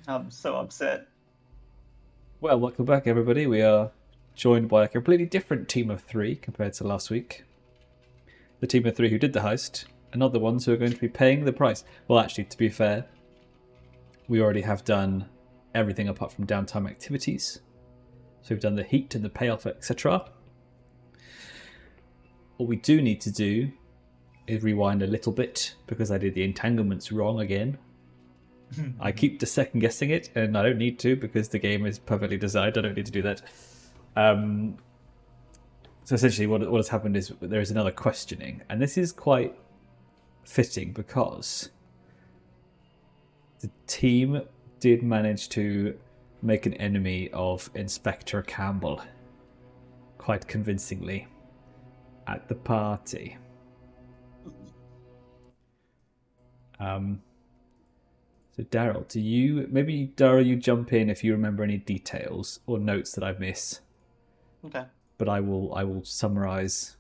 I'm so upset. Well, welcome back, everybody. We are joined by a completely different team of three compared to last week. The team of three who did the heist, and not the ones who are going to be paying the price. Well, actually, to be fair, we already have done everything apart from downtime activities. So we've done the heat and the payoff, etc. What we do need to do is rewind a little bit because I did the entanglements wrong again. I keep second guessing it, and I don't need to because the game is perfectly designed. I don't need to do that. So essentially, what has happened is there is another questioning, and this is quite fitting because the team did manage to make an enemy of Inspector Campbell quite convincingly at the party. So Daryl, you jump in if you remember any details or notes that I miss. Okay. But I will summarize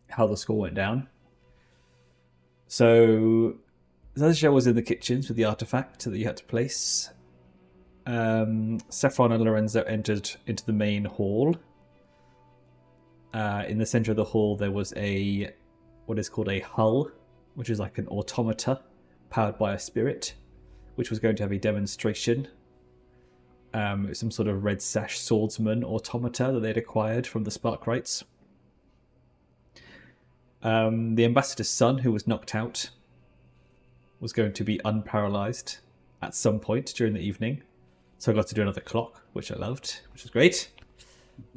how the score went down. So Szaszachel was in the kitchens with the artifact that you had to place. Saffron and Lorenzo entered into the main hall. In the center of the hall there was what is called a hull, which is like an automata powered by a spirit, which was going to have a demonstration. Some sort of red sash swordsman automata that they'd acquired from the Sparkrites. The ambassador's son, who was knocked out, was going to be unparalyzed at some point during the evening. So I got to do another clock, which I loved, which was great.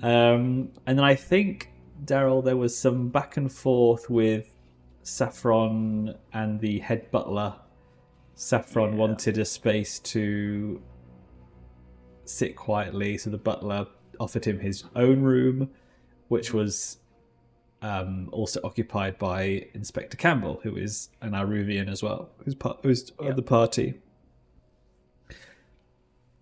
And then I think, Daryl, there was some back and forth with Saffron and the head butler. Saffron wanted a space to sit quietly, so the butler offered him his own room, which was also occupied by Inspector Campbell, who is an Aruvian as well, who's of the party.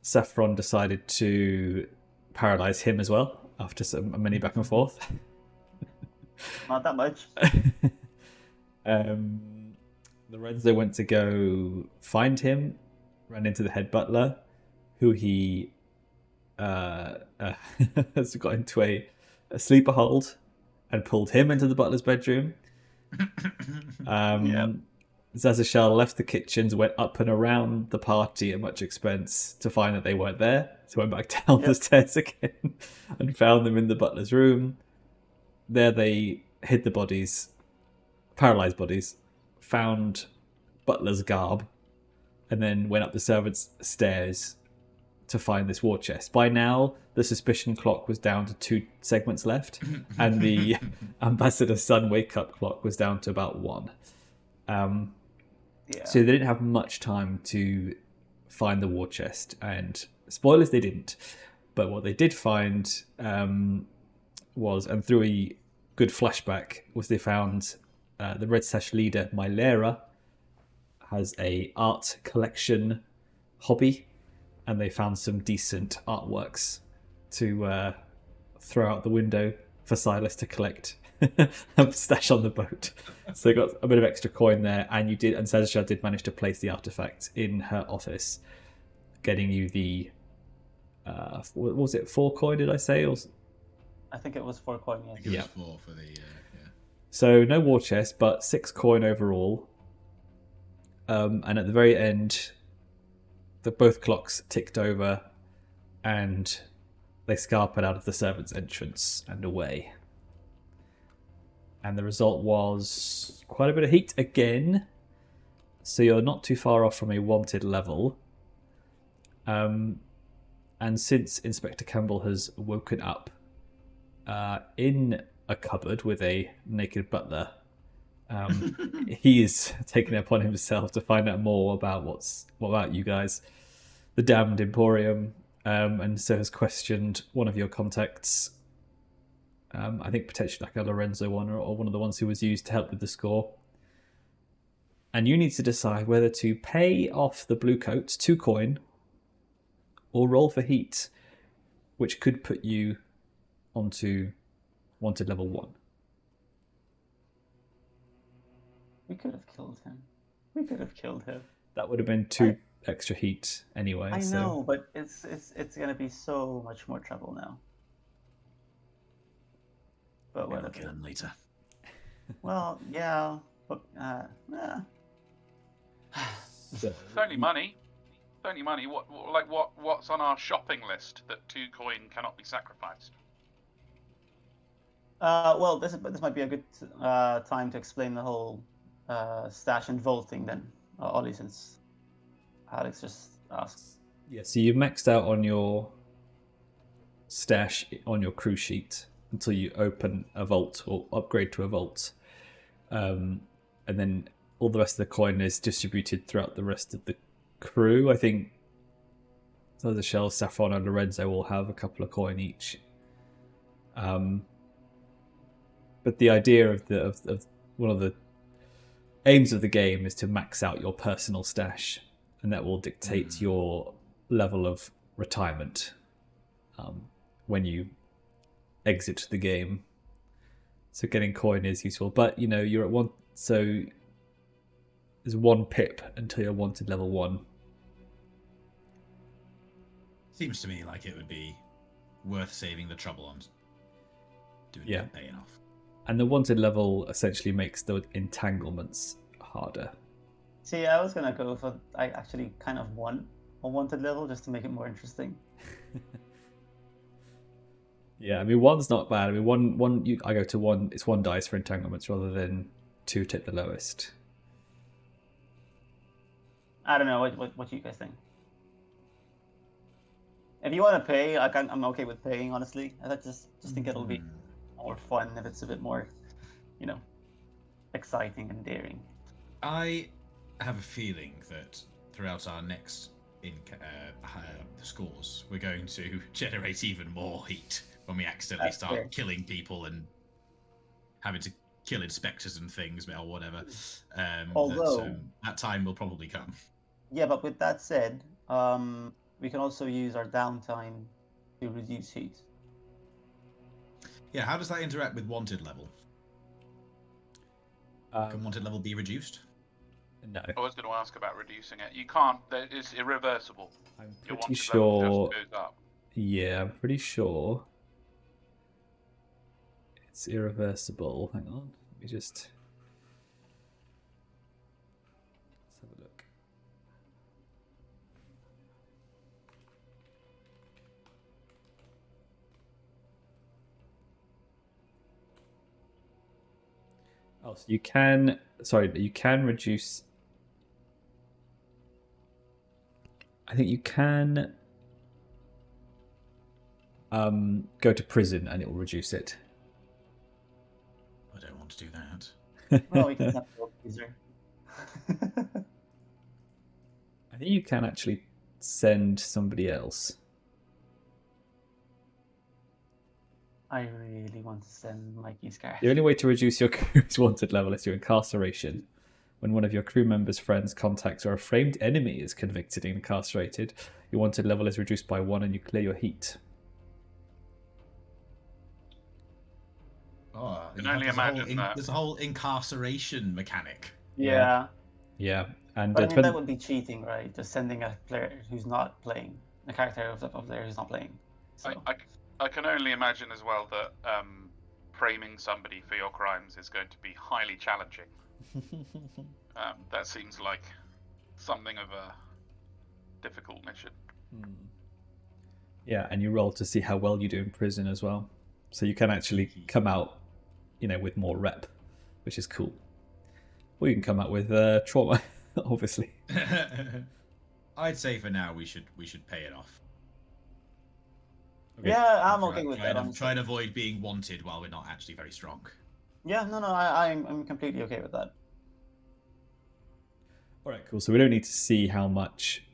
Saffron decided to paralyze him as well after many back and forth. Not that much. Lorenzo went to go find him, ran into the head butler, who he has got into a sleeper hold and pulled him into the butler's bedroom. Szaszachel left the kitchens, went up and around the party at much expense to find that they weren't there. So went back down the stairs again and found them in the butler's room. There they hid the bodies, paralyzed bodies, found butler's garb, and then went up the servants' stairs to find this war chest. By now, the suspicion clock was down to 2 segments left, and the ambassador's son wake-up clock was down to about 1. So they didn't have much time to find the war chest, and spoilers, they didn't. But what they did find was, and through a good flashback, was they found the Red Sash leader, Milo, has a art collection hobby, and they found some decent artworks to throw out the window for Silas to collect and stash on the boat. So they got a bit of extra coin there, and Szaszachel did manage to place the artifact in her office, getting you the what was it, 4 coin? Did I say? I think it was 4 coin. I think it was 4 for the So no war chest, but 6 coin overall. And at the very end, both clocks ticked over, and they scarpered out of the servants' entrance and away. And the result was quite a bit of heat again. So you're not too far off from a wanted level. And since Inspector Campbell has woken up in a cupboard with a naked butler, he's taken it upon himself to find out more about what about you guys, the damned Emporium, and so has questioned one of your contacts. I think potentially like a Lorenzo one, or one of the ones who was used to help with the score. And you need to decide whether to pay off the blue coats, 2 coin, or roll for heat, which could put you onto wanted level 1. We could have killed him. That would have been two extra heat anyway. I so know, but it's gonna be so much more trouble now. But Maybe whatever. we'll kill him later. Well, yeah, but So, It's only money. It's only money. What's on our shopping list that 2 coin cannot be sacrificed? well, this might be a good time to explain the whole stash and vault thing then, Ollie, since Alex just asked. yeah, so you maxed out on your stash on your crew sheet until you open a vault or upgrade to a vault, and then all the rest of the coin is distributed throughout the rest of the crew. I think SASHES, Saffron, and Lorenzo will have a couple of coin each. But the idea of one of the aims of the game is to max out your personal stash, and that will dictate your level of retirement when you exit the game. So getting coin is useful, but you're at one. So there's 1 pip until you're wanted level 1. Seems to me like it would be worth saving the trouble on doing paying off. And the wanted level essentially makes the entanglements harder. See, I was gonna go for I actually kind of want a wanted level just to make it more interesting. Yeah, I mean 1's not bad. I mean I go to 1. It's 1 dice for entanglements rather than 2 to hit the lowest. I don't know. What do you guys think? If you want to pay, I'm okay with paying. Honestly, I just think it'll be more fun if it's a bit more, exciting and daring. I have a feeling that throughout our next scores, we're going to generate even more heat when we accidentally start killing people and having to kill inspectors and things or whatever. Although that time will probably come. Yeah, but with that said, we can also use our downtime to reduce heat. Yeah, how does that interact with wanted level? Can wanted level be reduced? No. I was going to ask about reducing it. You can't. It's irreversible. I'm Your pretty wanted level sure. just goes up. Yeah, I'm pretty sure it's irreversible. Hang on, let me just. Let's have a look. Oh, so you can. Sorry, you can reduce. I think you can go to prison and it will reduce it. I don't want to do that. Well, we can have a freezer. I think you can actually send somebody else. I really want to send Mikey's car. The only way to reduce your crew's wanted level is through incarceration. When one of your crew members, friends, contacts, or a framed enemy is convicted and incarcerated, your wanted level is reduced by 1 and you clear your heat. Oh, I can only imagine that. There's a whole incarceration mechanic. Yeah. Yeah, and But I mean, that would be cheating, right? Just sending a player who's not playing, a character of the player who's not playing. So. I can only imagine as well that framing somebody for your crimes is going to be highly challenging. That seems like something of a difficult mission. Yeah, and you roll to see how well you do in prison as well. So you can actually come out, with more rep, which is cool. Or you can come out with trauma, obviously. I'd say for now we should pay it off. Okay. Yeah, I'm okay with that. Try and avoid being wanted while we're not actually very strong. Yeah, no, I'm completely okay with that. All right, cool. So we don't need to see how much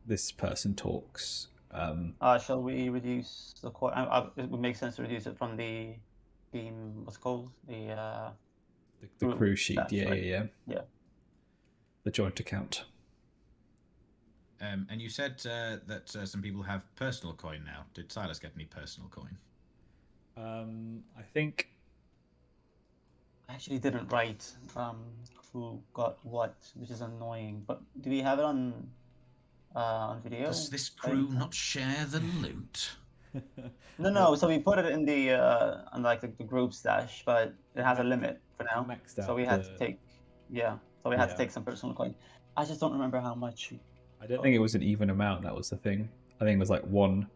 this person talks. Shall we reduce the coin? It would make sense to reduce it from the team. What's it called? The crew sheet. Stats, Yeah, right? yeah. The joint account. And you said that some people have personal coin now. Did Silas get any personal coin? I think I actually didn't write who got what, which is annoying. But do we have it on video? Does this crew not share the loot? No. So we put it in the on like the group stash, but it has a limit for now. Maxed So out we had to take, So we had to Yeah. take some personal coin. I just don't remember how much. I don't think it was an even amount. That was the thing. I think it was like 1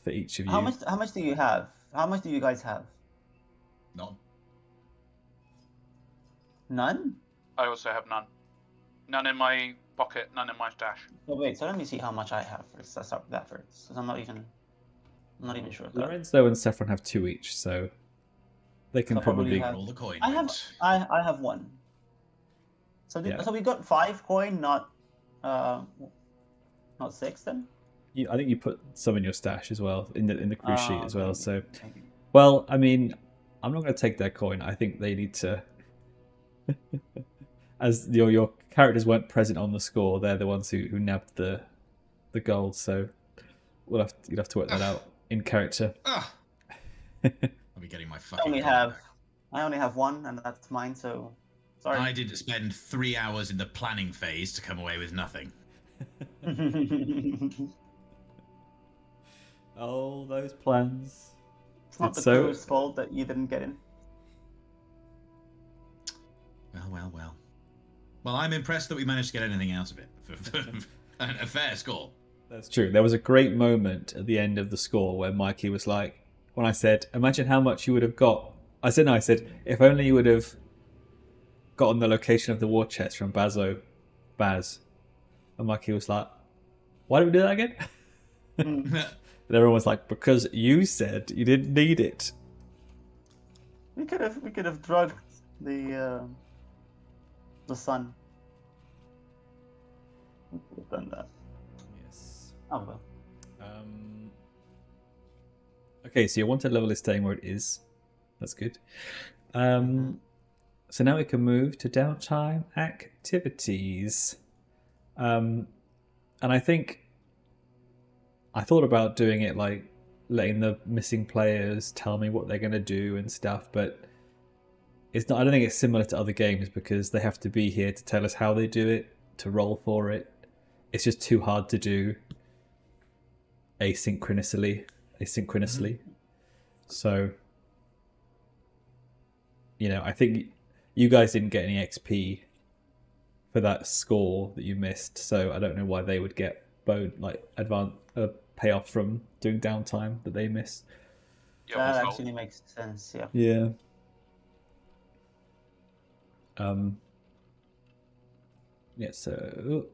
for each of you. How much do you have? How much do you guys have? None. None? I also have none. None in my pocket, none in my stash. Oh wait, so let me see how much I have first. Let's start with that first. 'Cause I'm not even sure of that. Lorenzo and Saffron have 2 each, so they can So probably probably. have- Roll the coin. I have went. I have 1. So Yeah. so we got 5 coin, not 6 then. I think you put some in your stash as well in the crew sheet as well. maybe, So, maybe. well, I mean, I'm not going to take their coin. I think they need to. As your characters weren't present on the score, they're the ones who nabbed the gold. So you'd have to work that out in character. Ah! I'll be getting my fucking. I only have 1, and that's mine. So sorry. I did spend 3 hours in the planning phase to come away with nothing. Oh, those plans. It's not the So- crew's fault that you didn't get in. Well. Well, I'm impressed that we managed to get anything out of it. For a fair score. That's true. There was a great moment at the end of the score where Mikey was like, when I said, imagine how much you would have got. I said, if only you would have gotten the location of the war chest from Baz. And Mikey was like, why did we do that again? And everyone was like, because you said you didn't need it. We could have drugged the sun. We could have done that. Yes. Oh well. Okay, so your wanted level is staying where it is. That's good. So now we can move to downtime activities. And I think I thought about doing it like letting the missing players tell me what they're going to do and stuff, but it's not. I don't think it's similar to other games because they have to be here to tell us how they do it, to roll for it. It's just too hard to do asynchronously. So, I think you guys didn't get any XP for that score that you missed, so I don't know why they would get payoff from doing downtime that they missed. Yeah, That also, actually makes sense. Yeah. Yeah. Yeah, so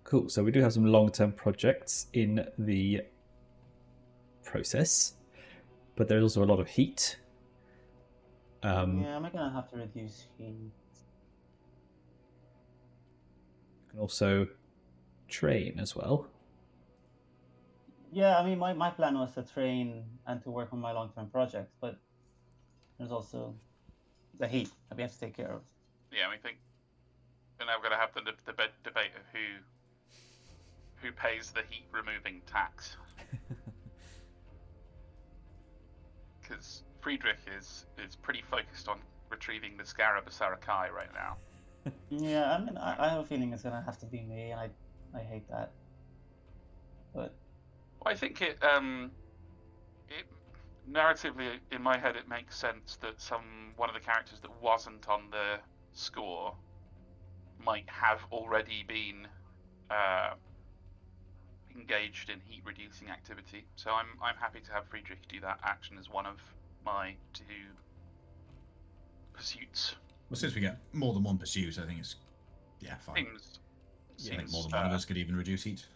cool. So we do have some long-term projects in the process, but there's also a lot of heat. Yeah, am I gonna have to reduce heat? You can also train as well. Yeah, I mean, my plan was to train and to work on my long-term projects, but there's also the heat that we have to take care of. yeah, we think we're now going to have the debate of who pays the heat removing tax. Because Friedrich is pretty focused on retrieving the Scarab of Sarakai right now. Yeah, I mean, I have a feeling it's gonna have to be me, and I hate that. But Well, I think it narratively in my head it makes sense that one of the characters that wasn't on the score might have already been engaged in heat reducing activity. So I'm happy to have Friedrich do that action as one of my 2 pursuits. Well, since we get more than one pursuit, I think it's fine. Seems I think more than one of us could even reduce heat.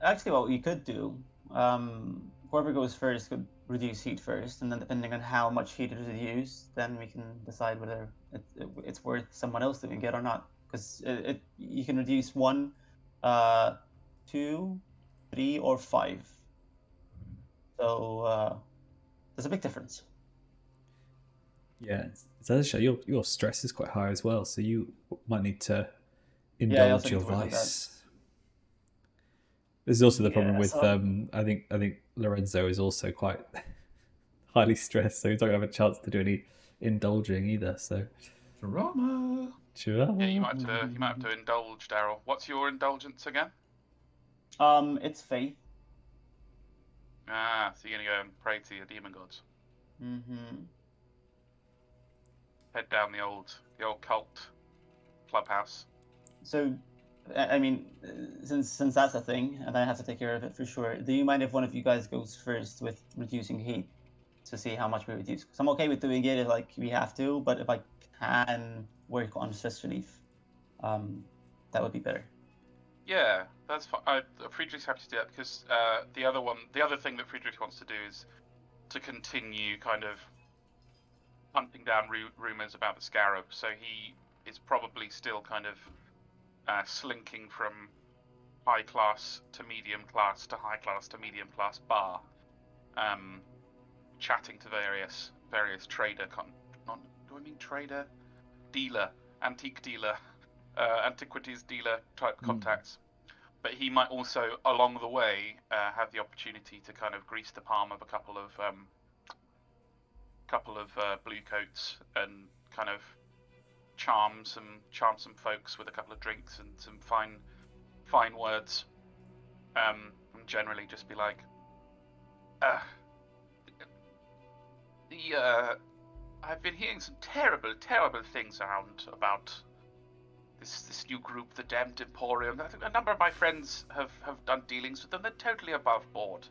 actually, what we could do, whoever goes first could reduce heat first, and then depending on how much heat is used, then we can decide whether it's worth someone else doing it or not. Because you can reduce 1, 2, 3, or 5. So there's a big difference. Yeah, Szaszachel, your stress is quite high as well, so you might need to I indulge also your need to work on that. vice. This is also the problem Yeah, with so- I think Lorenzo is also quite highly stressed, so he's not gonna have a chance to do any indulging either. So, Drama. sure. Yeah, you might have to indulge, Daryl. What's your indulgence again? It's faith. Ah, so you're gonna go and pray to your demon gods. Mm-hmm. Head down the old cult clubhouse. So, I mean, since that's a thing, and I have to take care of it for sure. Do you mind if one of you guys goes first with reducing heat to see how much we reduce? Because I'm okay with doing it if like we have to, but if I can work on stress relief, that would be better. Yeah, that's fine. Friedrich's happy to do that because the other thing that Friedrich wants to do is to continue kind of hunting down rumors about the scarab. So he is probably still kind of slinking from high class to medium class to high class to medium class bar, chatting to various trader antique dealer, antiquities dealer type contacts. But he might also, along the way, have the opportunity to kind of grease the palm of a couple of blue coats and kind of charm some folks with a couple of drinks and some fine words, and generally just be like, I've been hearing some terrible things around about this new group, the Damned Emporium. I think a number of my friends have done dealings with them. They're totally above board.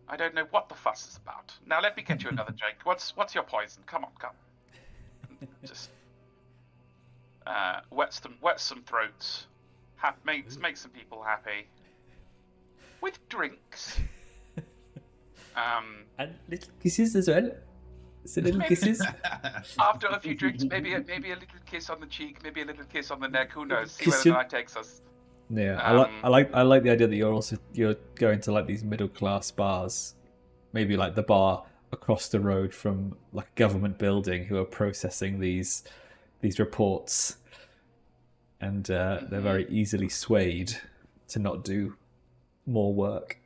I don't know what the fuss is about. Now let me get you another drink. What's your poison? Come on. Just wet some throats. Make some people happy. With drinks. And little kisses as well. So little kisses. After a few drinks, maybe a little kiss on the cheek, maybe a little kiss on the neck. Who knows? See where the night takes us. Yeah, I like the idea that you're going to like these middle class bars, maybe like the bar across the road from like a government building who are processing these reports, and they're very easily swayed to not do more work.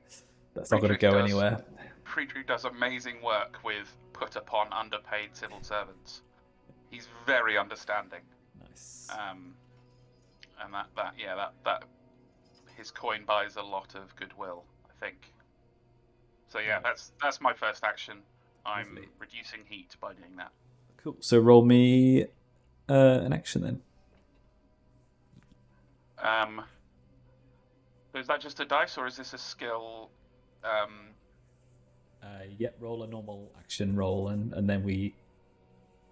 That's not going to go anywhere. Friedrich does amazing work with put upon underpaid civil servants. He's very understanding. Nice. And that his coin buys a lot of goodwill, I think. So yeah, that's my first action. I'm Lovely. reducing heat by doing that. Cool. So roll me an action then. So is that just a dice or is this a skill? Roll a normal action roll, and then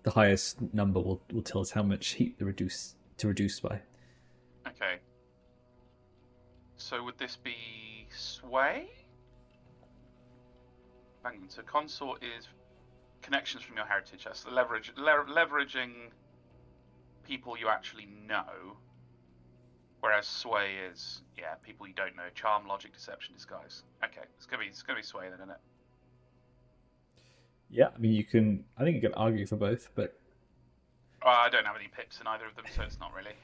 the highest number will tell us how much heat to reduce by. Okay. So would this be sway? Hang on. So consort is connections from your heritage. That's the leveraging people you actually know. Whereas sway is people you don't know. Charm, logic, deception, disguise. Okay, it's gonna be sway then, isn't it? Yeah, I mean I think you can argue for both, but I don't have any pips in either of them, so it's not really.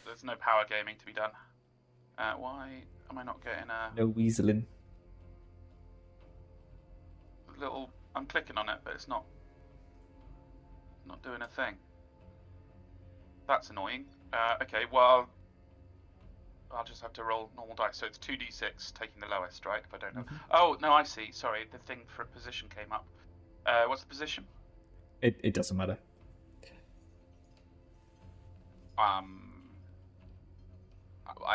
There's no power gaming to be done. Why am I not getting a no weaseling? little? I'm clicking on it, but it's not doing a thing. That's annoying. Okay, well, I'll just have to roll normal dice. So it's 2d6, taking the lowest, right? If I don't know. Mm-hmm. Oh no, I see. Sorry, the thing for position came up. What's the position? It doesn't matter. I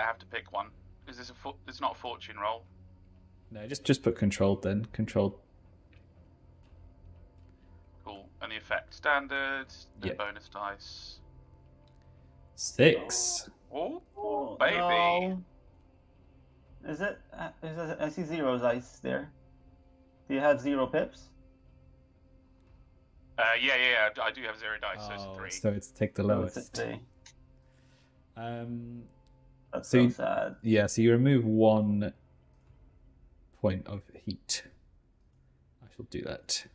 have to pick one. Is this it's not a fortune roll? No, just put controlled then. Controlled. Cool. And the effect standard. No Yeah. bonus dice. 6. Oh, baby. No. Is it? I see 0 dice there. Do you have 0 pips? Yeah. I do have 0 dice, so it's a 3. So it's take the No, it's lowest. a 3. That's so so sad. Yeah, so you remove 1 point of heat. I shall do that.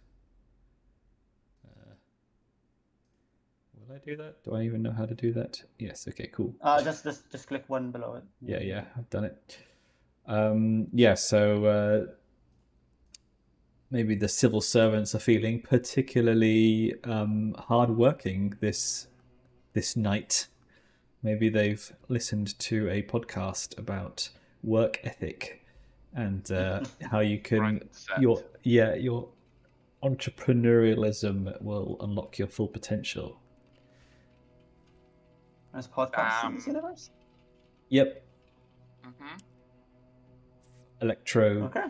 Will I do that? Do I even know how to do that? Yes. Okay. Cool. Just click 1 below it. Yeah, I've done it. So maybe the civil servants are feeling particularly hard-working this night. Maybe they've listened to a podcast about work ethic and how you can your entrepreneurialism will unlock your full potential. There's podcasts in this universe? Yep. Mm-hmm.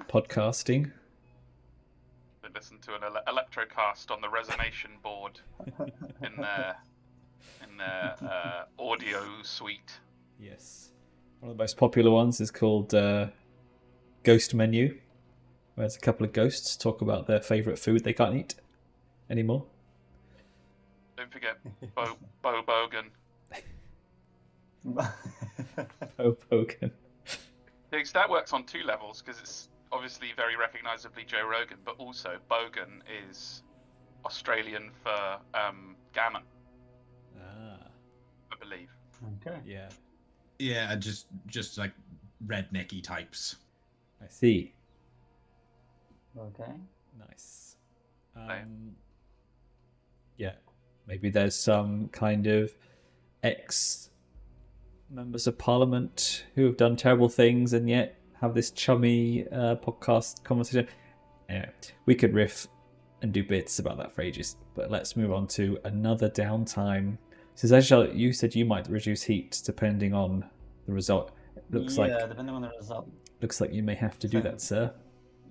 Podcasting. They listen to an electrocast on the resonation board in their audio suite. Yes. One of the most popular ones is called Ghost Menu, where there's a couple of ghosts talk about their favourite food they can't eat anymore. Don't forget Bo Bogan. Bo Bogan. That works on two levels, because it's obviously very recognisably Joe Rogan, but also Bogan is Australian for gammon. I believe. Okay. Yeah. Yeah, just like rednecky types. I see. Okay. Nice. Yeah. Maybe there's some kind of ex-members of Parliament who have done terrible things and yet have this chummy podcast conversation. Anyway, we could riff and do bits about that for ages, but let's move on to another downtime. So, Szaszachel, you said you might reduce heat depending on the result. Looks like depending on the result. Looks like you may have to do that, sir.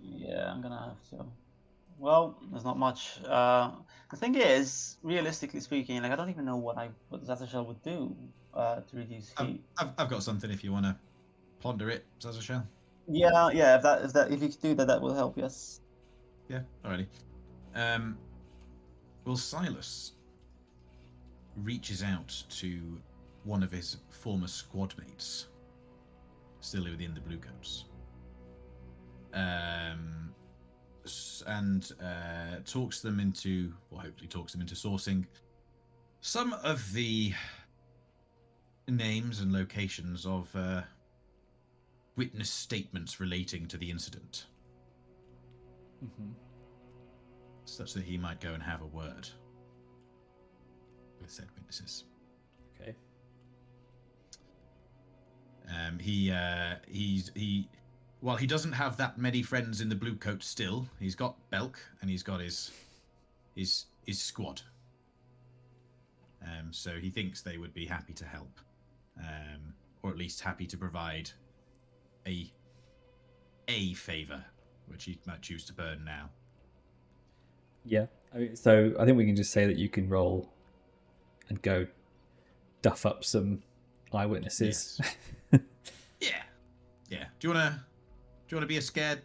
Yeah, I'm gonna have to. Well, there's not much. The thing is, realistically speaking, like I don't even know what Szaszachel would do to reduce heat. I've got something if you want to ponder it, Szaszachel. Yeah. If you could do that, that will help. Yes. Yeah. Alrighty. Well, Silas reaches out to one of his former squad mates, still within the Bluecoats, and talks them into sourcing some of the names and locations of witness statements relating to the incident, such that he might go and have a word with said witnesses. Okay. While he doesn't have that many friends in the Blue Coat still, he's got Belk and he's got his squad. So he thinks they would be happy to help, or at least happy to provide a favour, which he might choose to burn now. Yeah. So I think we can just say that you can roll and go duff up some eyewitnesses. Yes. Yeah. Do you wanna be a scared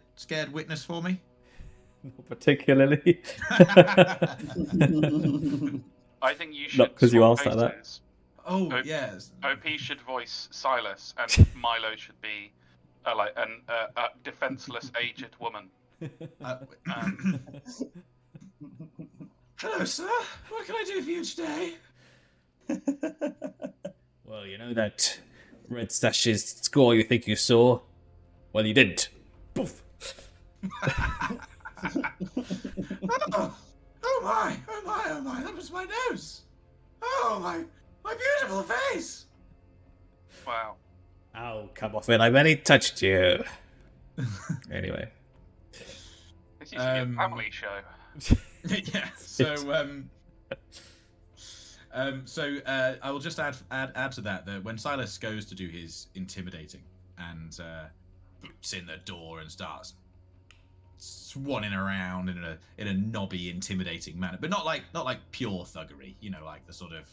witness for me? Not particularly. I think you should. Not because you asked like that. Oh, yes. OP should voice Silas, and Milo should be a defenseless aged woman. Hello, sir. What can I do for you today? Well, you know that red stashes score you think you saw? Well, you didn't. Poof. Oh my, that was my nose. Oh my beautiful face. Wow. Oh, come off it. I barely touched you. Anyway. This used to be a family show. Yeah. So I will just add to that when Silas goes to do his intimidating and boots in the door and starts swanning around in a knobby, intimidating manner, but not like pure thuggery, like the sort of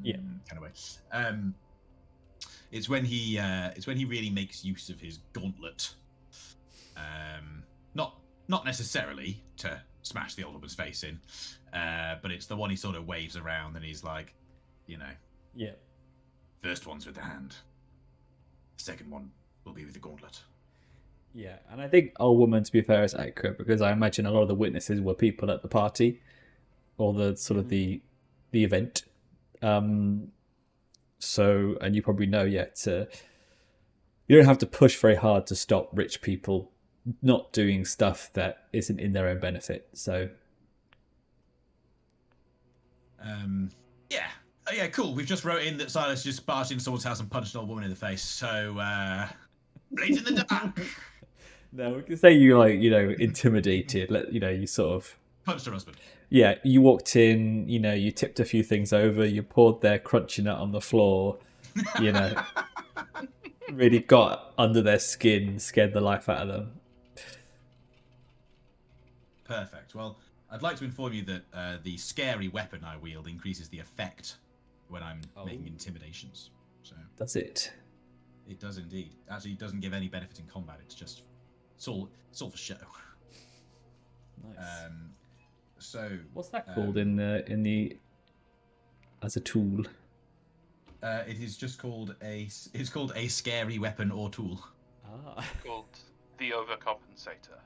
kind of way. It's when he really makes use of his gauntlet, not necessarily to smash the old woman's face in, but it's the one he sort of waves around and he's like, first one's with the hand, second one will be with the gauntlet. Yeah, and I think old woman, to be fair, is accurate because I imagine a lot of the witnesses were people at the party or the sort of the event. So, and you probably know you don't have to push very hard to stop rich people not doing stuff that isn't in their own benefit. So, yeah. Oh, yeah, cool. We've just wrote in that Silas just barged into someone's house and punched an old woman in the face. So, blades in the dark. no, we can say you intimidated. You sort of Punched her husband. Yeah, you walked in. You tipped a few things over. You poured their crunchy nut on the floor. Really got under their skin, scared the life out of them. Perfect. Well, I'd like to inform you that the scary weapon I wield increases the effect when I'm making intimidations. So Does it? It does indeed. Actually, it doesn't give any benefit in combat. It's all for show. Nice. So what's that called in the as a tool? It is just called it's called a scary weapon or tool. Ah. Called the overcompensator.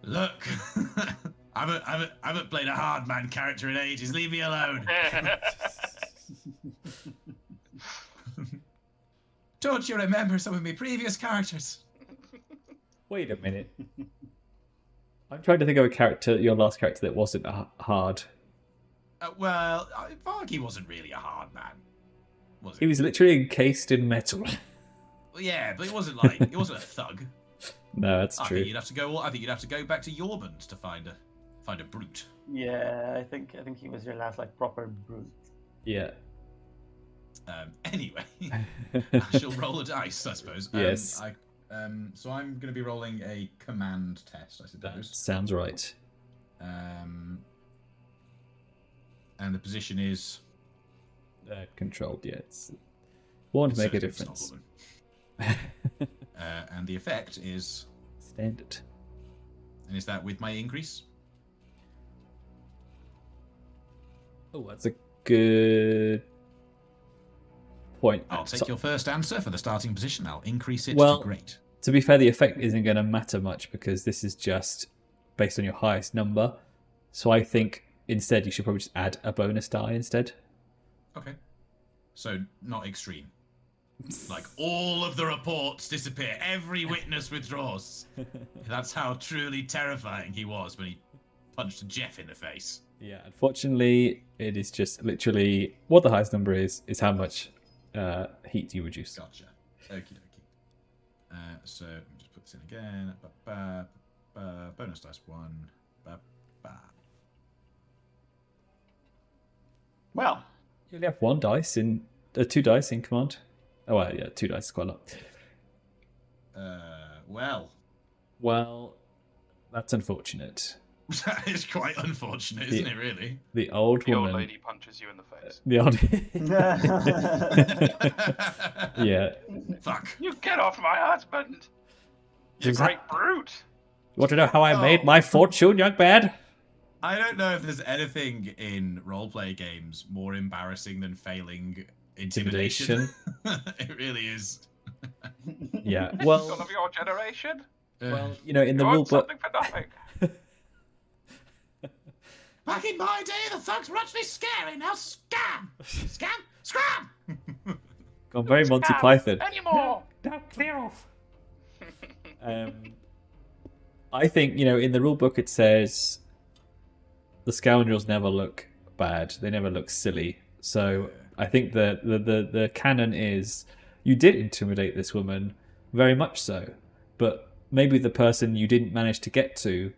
Look, I haven't played a hard man character in ages. Leave me alone. Don't you remember some of my previous characters? Wait a minute. I'm trying to think of a character, your last character that wasn't hard. Well, Vargy wasn't really a hard man, was He he? was literally encased in metal. Well, yeah, but he wasn't a thug. No, that's I true. think you'd have to go back to Yorband to find a brute. Yeah, I think he was your last proper brute. Yeah. Anyway, I shall roll a dice, I suppose. Yes. So I'm going to be rolling a command test, I That suppose. sounds right. And the position is Controlled, yeah. It's won't make a so it's not difference. woman. And the effect is, Standard. and is that with my increase? Oh, that's a good point. I'll take your first answer for the starting position. I'll increase it Well, to great. To be fair, the effect isn't going to matter much because this is just based on your highest number. So I think instead you should probably just add a bonus die instead. Okay. So not extreme. Like all of the reports disappear. Every witness withdraws. That's how truly terrifying he was when he punched Jeff in the face. Yeah, unfortunately, it is just literally what the highest number is how much heat you reduce. Gotcha. Okie dokie. So let me just put this in again. Bonus dice 1. Well, You only have one dice in 2 dice in command. Oh well, yeah, 2 dice is quite a lot. Well, that's unfortunate. that is quite unfortunate, isn't it? Really. The old The woman. old lady punches you in the face. The old. Yeah. Fuck. You get off my husband! You Is great brute! You want to know how I made my fortune, young man? I don't know if there's anything in roleplay games more embarrassing than failing intimidation. It really is. Yeah. Well, Son of your generation? well, in the You rule want book. something for nothing. Back in my day, the thugs were actually scary. Now scam! Scram! Gone very Monty Scam Python. Anymore! Now clear off. I think in the rule book it says the scoundrels never look bad. They never look silly. So I think the canon is you did intimidate this woman, very much so, but maybe the person you didn't manage to get to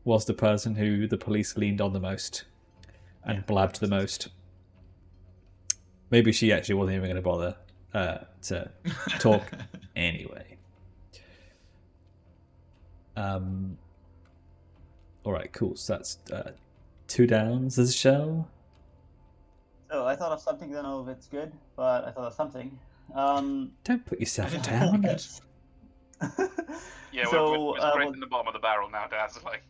was the person who the police leaned on the most and blabbed the most. Maybe she actually wasn't even going to bother to talk anyway. All right, cool. So that's 2 downs as a shell. so I thought of something. Don't know if it's good, but I thought of something. Don't put yourself down. Yeah, So, we're scraping the bottom of the barrel now, Daz. Like,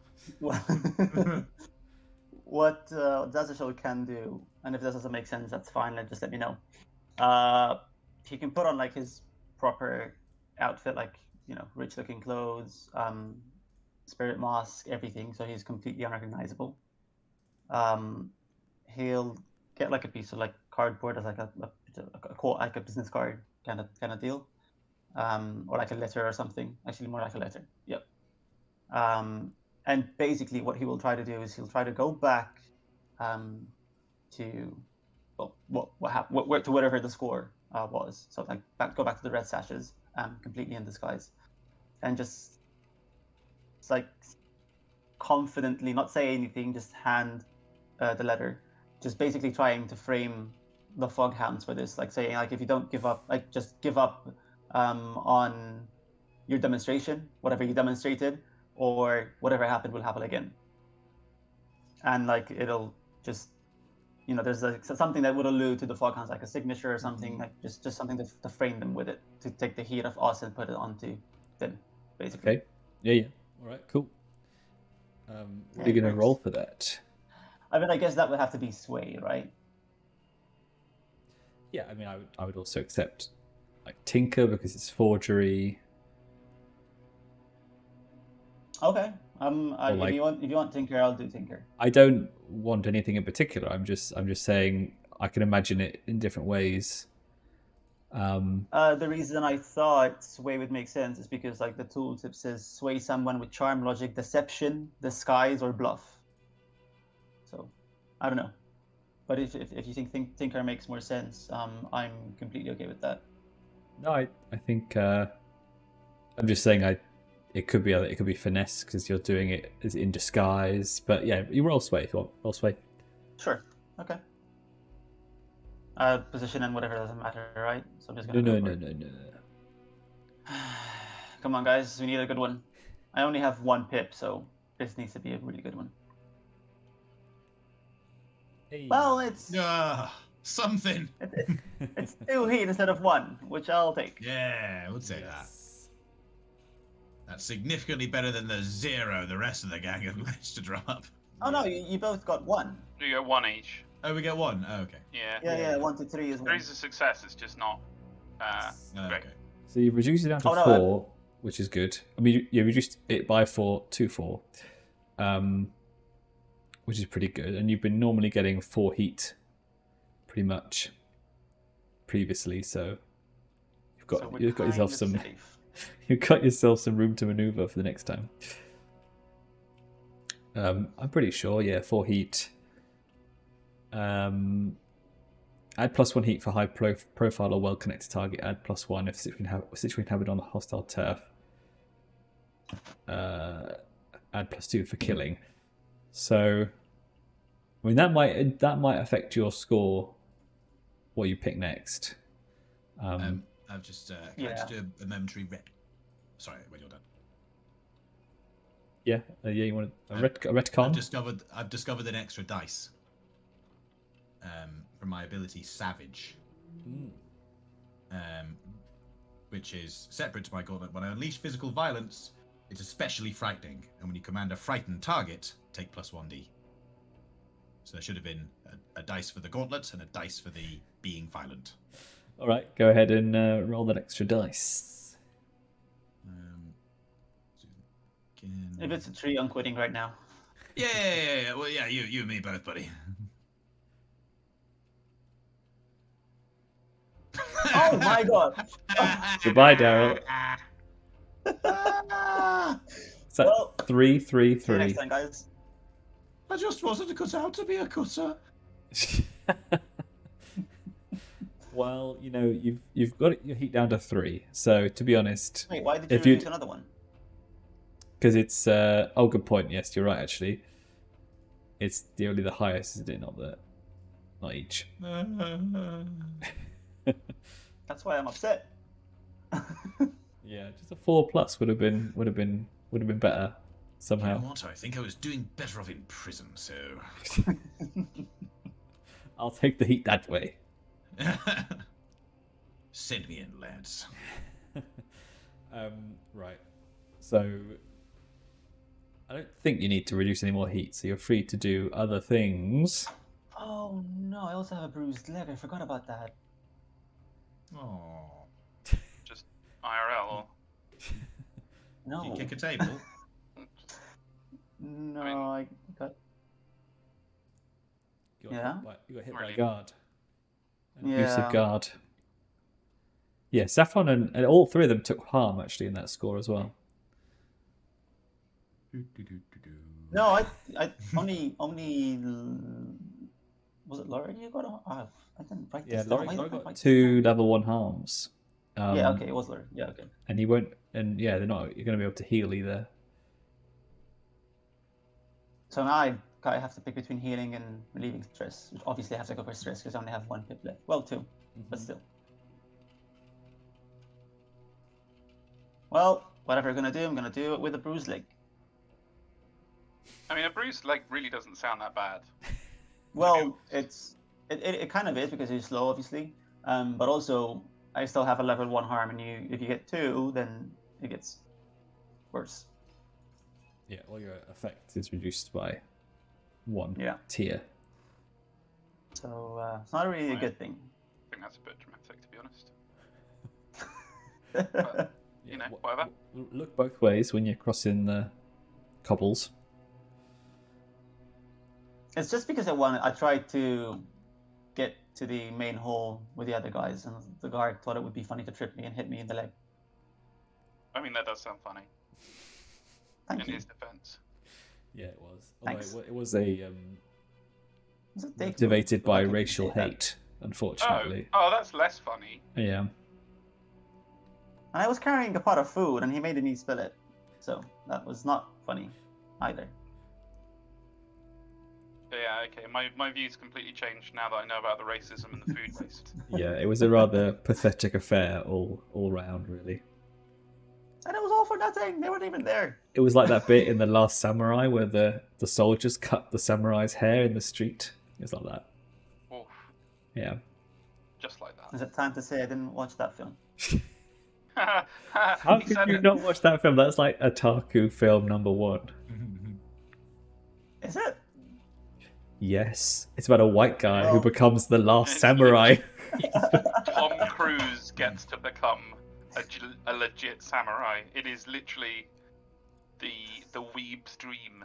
what Szaszachel can do, and if this doesn't make sense, that's fine. Just let me know. He can put on his proper outfit, rich-looking clothes, spirit mask, everything, so he's completely unrecognizable. He'll get a piece of cardboard as a business card kind of deal, or like a letter or something. Actually, more like a letter. Yep. And basically, what he will try to do is he'll try to go back to to whatever the score was. So like go back to the red sashes, completely in disguise, and just like confidently not say anything, just hand the letter, just basically trying to frame the foghounds for this, like saying like if you don't give up, like just give up on your demonstration, whatever you demonstrated, or whatever happened will happen again. And like it'll just there's something that would allude to the foghounds, like a signature or something, like just something to frame them with it, to take the heat of us and put it onto them, basically. Okay. Yeah. All right. Cool. What are you going to roll for that? I mean, I guess that would have to be sway, right? Yeah. I mean, I would also accept like tinker because it's forgery. Okay. If you want tinker, I'll do tinker. I don't want anything in particular. I'm just saying I can imagine it in different ways. The reason I thought sway would make sense is because like the tooltip says sway someone with charm, logic, deception, disguise, or bluff. So I don't know, but if you think tinker makes more sense, I'm completely okay with that. No, I think I'm just saying it could be finesse because you're doing it as in disguise. But yeah, you roll sway if you want. Roll sway. Sure. Okay. Position and whatever doesn't matter, right? So I'm just No. gonna Come on, guys, we need a good one. I only have one pip, so this needs to be a really good one. Hey. Well, it's something. It's 2 heat instead of 1, which I'll take. Yeah, we'll take that. That's significantly better than the 0 the rest of the gang have managed to drum up. Oh no, you both got 1. You get 1 each. Oh, we get 1. Oh, okay. Yeah. 1 to 3 is 1. 3's a success. It's just not. Great. Okay. So you've reduced it down to 4, which is good. I mean, you reduced it by 4 to 4, which is pretty good. And you've been normally getting 4 heat, pretty much, previously. So you've got yourself some. Safe. You've got yourself some room to maneuver for the next time. I'm pretty sure, yeah, 4 heat. Add +1 heat for high profile or well-connected target. Add +1 if situation happened on a hostile turf. Add +2 for killing. So, I mean, that might affect your score. What you pick next. I've just can I just do a momentary Sorry, when you're done. Yeah, you want a retcon? I've discovered an extra dice. From my ability Savage. Which is separate to my gauntlet. When I unleash physical violence, it's especially frightening, and when you command a frightened target, take +1d. So there should have been a dice for the gauntlet and a dice for the being violent. All right, go ahead and roll that extra dice. If it's a 3, I'm quitting right now. Yeah. Well, yeah, you and me both, buddy. Oh my god! Goodbye, Daryl. So Well, 3, 3, See you 3. next time, guys. I just wasn't cut out to be a cutter. Well, you've got your heat down to 3. So to be honest, Wait, why did you use another one? because it's good point. Yes, you're right. Actually, it's only the highest, isn't it? Not each. That's why I'm upset. Yeah, just a 4+ would have been better somehow. You know what? I think I was doing better off in prison. So I'll take the heat that way. send me in, lads. Right. So I don't think you need to reduce any more heat, so you're free to do other things. Oh no, I also have a bruised leg. I forgot about that. Oh. Just IRL or. No. You kick a table. No, I mean- I got. You got Yeah? hit by a Really? guard. An Yeah. abusive guard. Yeah, Saffron and all three of them took harm actually in that score as well. No, I only was it Lawrie you got? I didn't write Yeah, this down. Lawrie I didn't got write this 2 down. level 1 harms. Yeah, okay, it was Lawrie. Yeah, okay. And he won't. And yeah, they're not. You're going to be able to heal either. So now I have to pick between healing and relieving stress. Which obviously I have to go for stress because I only have 1 pip left. Well, 2, but still. Well, whatever I'm gonna do it with a bruised leg. I mean, a bruised leg really doesn't sound that bad. Well, it kind of is because he's slow, obviously. But also I still have a level 1 harm, and if you get 2, then it gets worse. Yeah, well, your effect is reduced by 1 Yeah. tier. So it's not really a good thing. I think that's a bit dramatic, to be honest. But, you know, whatever. Look both ways when you're crossing the cobbles. It's just because I tried to get to the main hall with the other guys, and the guard thought it would be funny to trip me and hit me in the leg. I mean, that does sound funny. Thank in you. his defense. Yeah, it was. Thanks. Although it was a Was it Dick? motivated by I can racial say that. hate, unfortunately. Oh, that's less funny. Yeah. And I was carrying a pot of food, and he made me spill it. So that was not funny either. But yeah, okay. My views completely changed now that I know about the racism and the food waste. Yeah, it was a rather pathetic affair all round, really. And it was all for nothing. They weren't even there. It was like that bit in The Last Samurai where the soldiers cut the samurai's hair in the street. It was like that. Oof, Yeah. just like that. Is it time to say I didn't watch that film? How He could said you it. not watch that film? That's like Otaku film number 1. Is it? Yes. It's about a white guy who Oh. becomes the last It's samurai. Tom Cruise gets to become a legit samurai. It is literally the weeb's dream.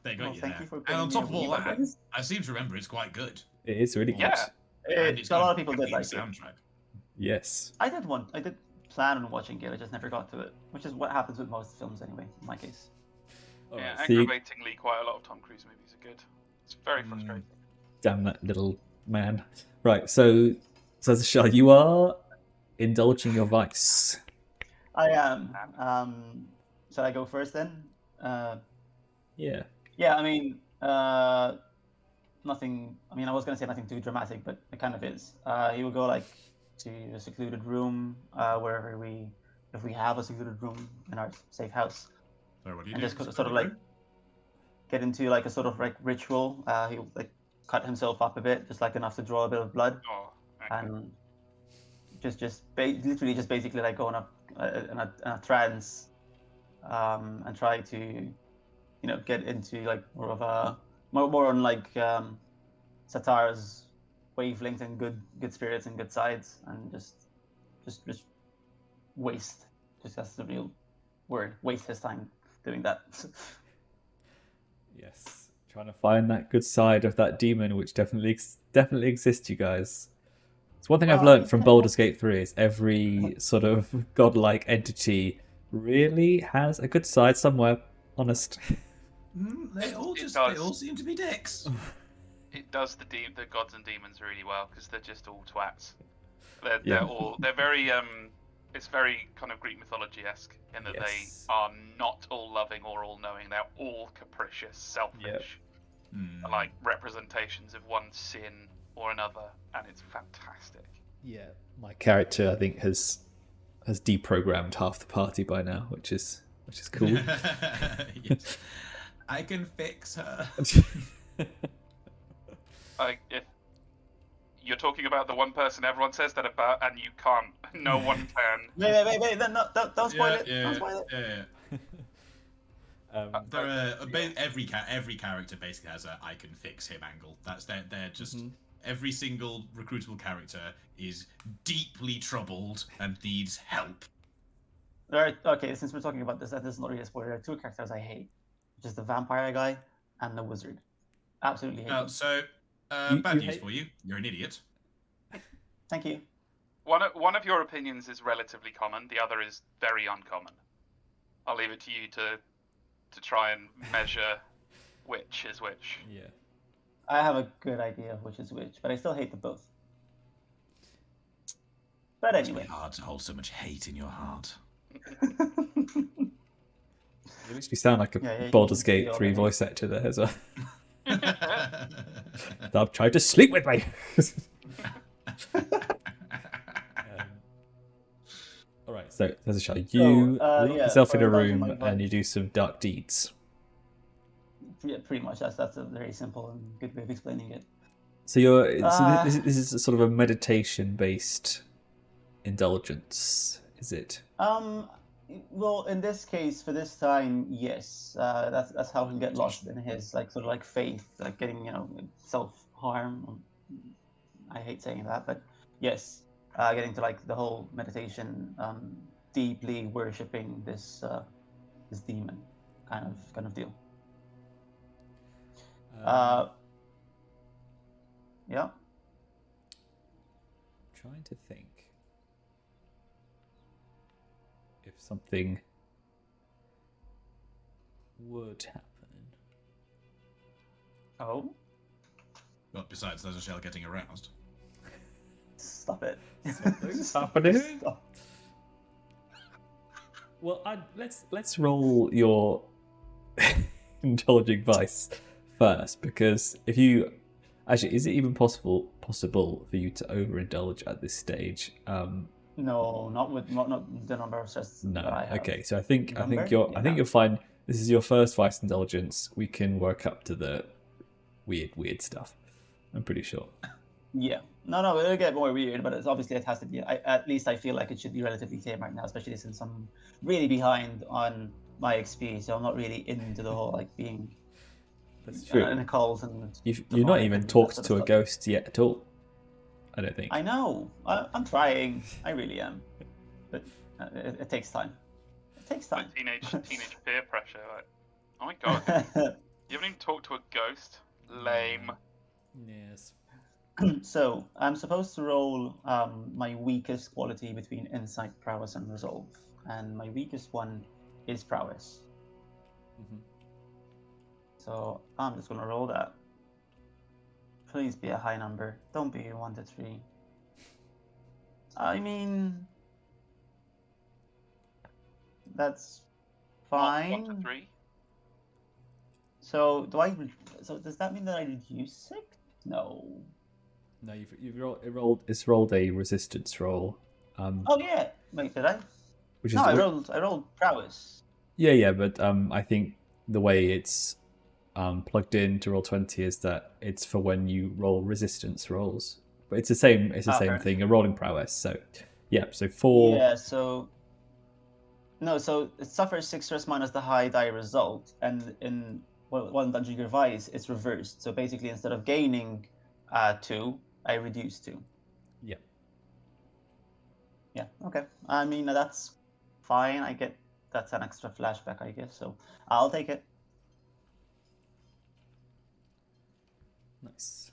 They got Well, you thank there. you for And on putting top of me all on that, weeb. I seem to remember it's quite good. It is really good. Yeah. And it's A lot got of people did a like it. soundtrack. Yes. I did plan on watching it. I just never got to it, which is what happens with most films anyway. In my case. All Yeah, right, so you- aggravatingly, quite a lot of Tom Cruise movies are good. It's very frustrating. Damn that little man. Right, so Szaszachel, you are indulging your vice. I am. Shall I go first then? Yeah. Yeah, I mean, nothing. I mean, I was gonna say nothing too dramatic, but it kind of is. He will go like to a secluded room, wherever if we have a secluded room in our safe house, Sorry, what do you and do? just sort of like get into like a sort of like ritual. He'll like cut himself up a bit, just like enough to draw a bit of blood, Oh, okay. and literally just basically like going up in a trance, and try to, get into like more of a more on like Satara's wavelength and good spirits and good sides, and just waste. Just that's the real word. Waste his time doing that. Yes. Trying to find that good side of that demon, which definitely exists, you guys. It's one thing I've learned from Baldur's Gate 3 is every sort of godlike entity really has a good side somewhere. Honest. They all does. seem to be dicks. It does the gods and demons really well because they're just all twats. Yeah. They're very it's very kind of Greek mythology-esque in that Yes. they are not all loving or all knowing. They're all capricious, selfish, like representations of one sin or another, and it's fantastic. Yeah. My character, I think, has deprogrammed half the party by now, which is cool. Yes. I can fix her. Like if you're talking about the one person everyone says that about, and you can't. No one can. Wait! Don't spoil it. Don't spoil it. Yeah. Every character basically has a I can fix him angle. That's they're just every single recruitable character is deeply troubled and needs help. All right. Okay. Since we're talking about this, and this is not really a spoiler. There are 2 characters I hate, which is the vampire guy and the wizard. Absolutely hate them. So You bad news hate- for you. You're an idiot. Thank you. One of your opinions is relatively common. The other is very uncommon. I'll leave it to you to try and measure which is which. Yeah. I have a good idea of which is which, but I still hate them both. But It's anyway. hard to hold so much hate in your heart. You literally sound like a Yeah, Baldur's you can Gate see all 3 the voice actor there as well. They've tried to sleep with me. All right, so Szaszachel, you lock yourself in for a indulging room my and you do some dark deeds. Yeah, pretty much. That's a very simple and good way of explaining it. So this is a sort of a meditation based indulgence, is it? Well, in this case, for this time, yes. That's how he get lost in his sort of faith, getting self harm. I hate saying that, but yes, getting to the whole meditation, deeply worshipping this demon, kind of deal. Yeah. Trying to think if something would happen. Oh. Well, besides SASHES getting aroused. Stop it. Something's happening. Stop. Well, let's roll your indulging vice first, because if you actually, is it even possible for you to overindulge at this stage? No, not with the number of stress that I have. Okay, so I think Remember? you'll find this is your first vice indulgence. We can work up to the weird stuff. I'm pretty sure. Yeah. No, it'll get more weird, but it has to be. At least I feel like it should be relatively tame right now, especially since I'm really behind on my XP, so I'm not really into the whole being That's true. in a cult and. You've not even talked to a ghost yet at all. I don't think. I know. I'm trying. I really am, but it takes time. It takes time. Teenage peer pressure. Oh my god, you haven't even talked to a ghost. Lame. Yes. So I'm supposed to roll my weakest quality between insight, prowess, and resolve, and my weakest one is prowess. Mm-hmm. So I'm just gonna roll that. Please be a high number. Don't be 1 to 3. I mean, that's fine. 1 to 3. So So does that mean that I reduce it? No. No, it's rolled a resistance roll. Oh yeah. Wait, did I? Which is I rolled prowess. Yeah, but I think the way it's plugged in to roll 20 is that it's for when you roll resistance rolls. But it's the same thing, a rolling prowess. So yeah, so 4. Yeah, so it suffers 6 stress minus the high die result, and in one dungeon device it's reversed. So basically instead of gaining 2, I reduce 2. Yeah. Yeah, okay. I mean that's fine. That's an extra flashback, I guess, so I'll take it. Nice.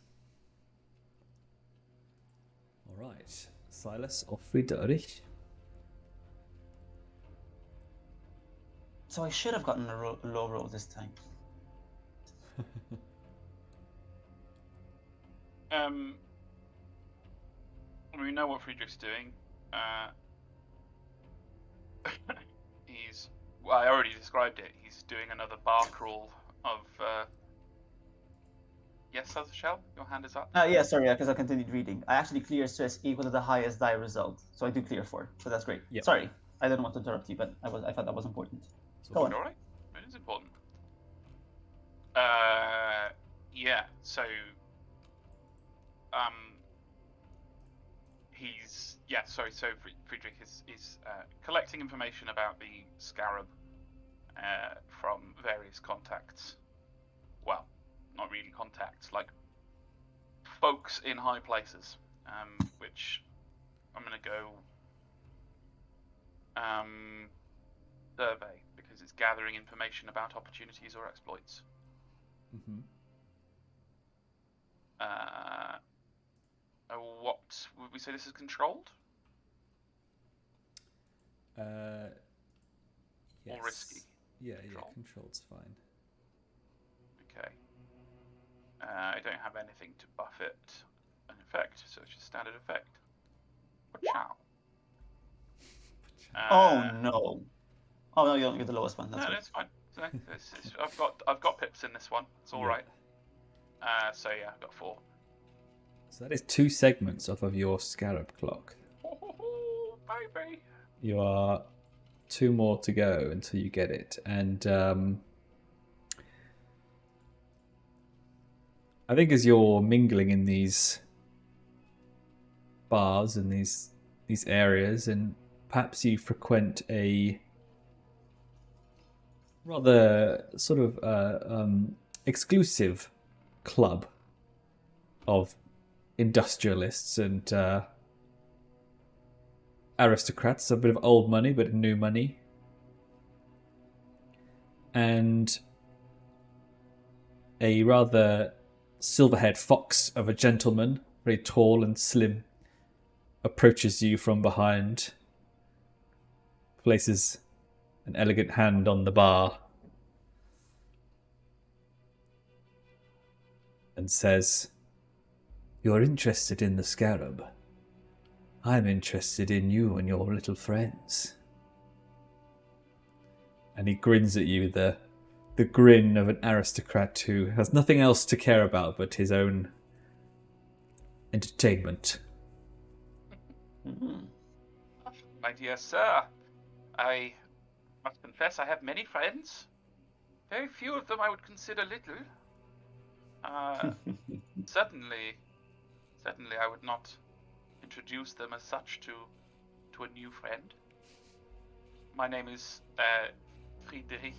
All right, Silas or Friedrich. So I should have gotten a low roll this time. We know what Friedrich's doing. I already described it. He's doing another bar crawl of. Yes, SASHES, your hand is up. Yeah, sorry, because I continued reading. I actually clear stress equal to the highest die result, so I do clear 4. So that's great. Yep. Sorry, I didn't want to interrupt you, but I thought that was important. Go on. All right, it is important. Yeah. So, So Friedrich is collecting information about the scarab from various contacts. Well, not really contacts, folks in high places, which I'm gonna go survey because it's gathering information about opportunities or exploits. Mm-hmm. What would we say this is controlled? Yes. Or risky? Yeah, Control. control's fine. Okay. I don't have anything to buff it an effect, so it's just standard effect. Ciao. Oh no. Oh no, you're the lowest one. That's No, right. that's fine. I've got pips in this one. It's all right. So yeah, I've got 4. So that is 2 segments off of your scarab clock. Oh, baby. You are 2 more to go until you get it, and I think as you're mingling in these bars and these areas, and perhaps you frequent a rather sort of exclusive club of industrialists and aristocrats, a bit of old money but new money, and a rather silver-haired fox of a gentleman, very tall and slim, approaches you from behind, places an elegant hand on the bar, and says, "You're interested in the scarab. I'm interested in you and your little friends." And he grins at you, the grin of an aristocrat who has nothing else to care about but his own entertainment. My dear sir, I must confess I have many friends. Very few of them I would consider little. Certainly I would not introduce them as such to a new friend. My name is Friedrich,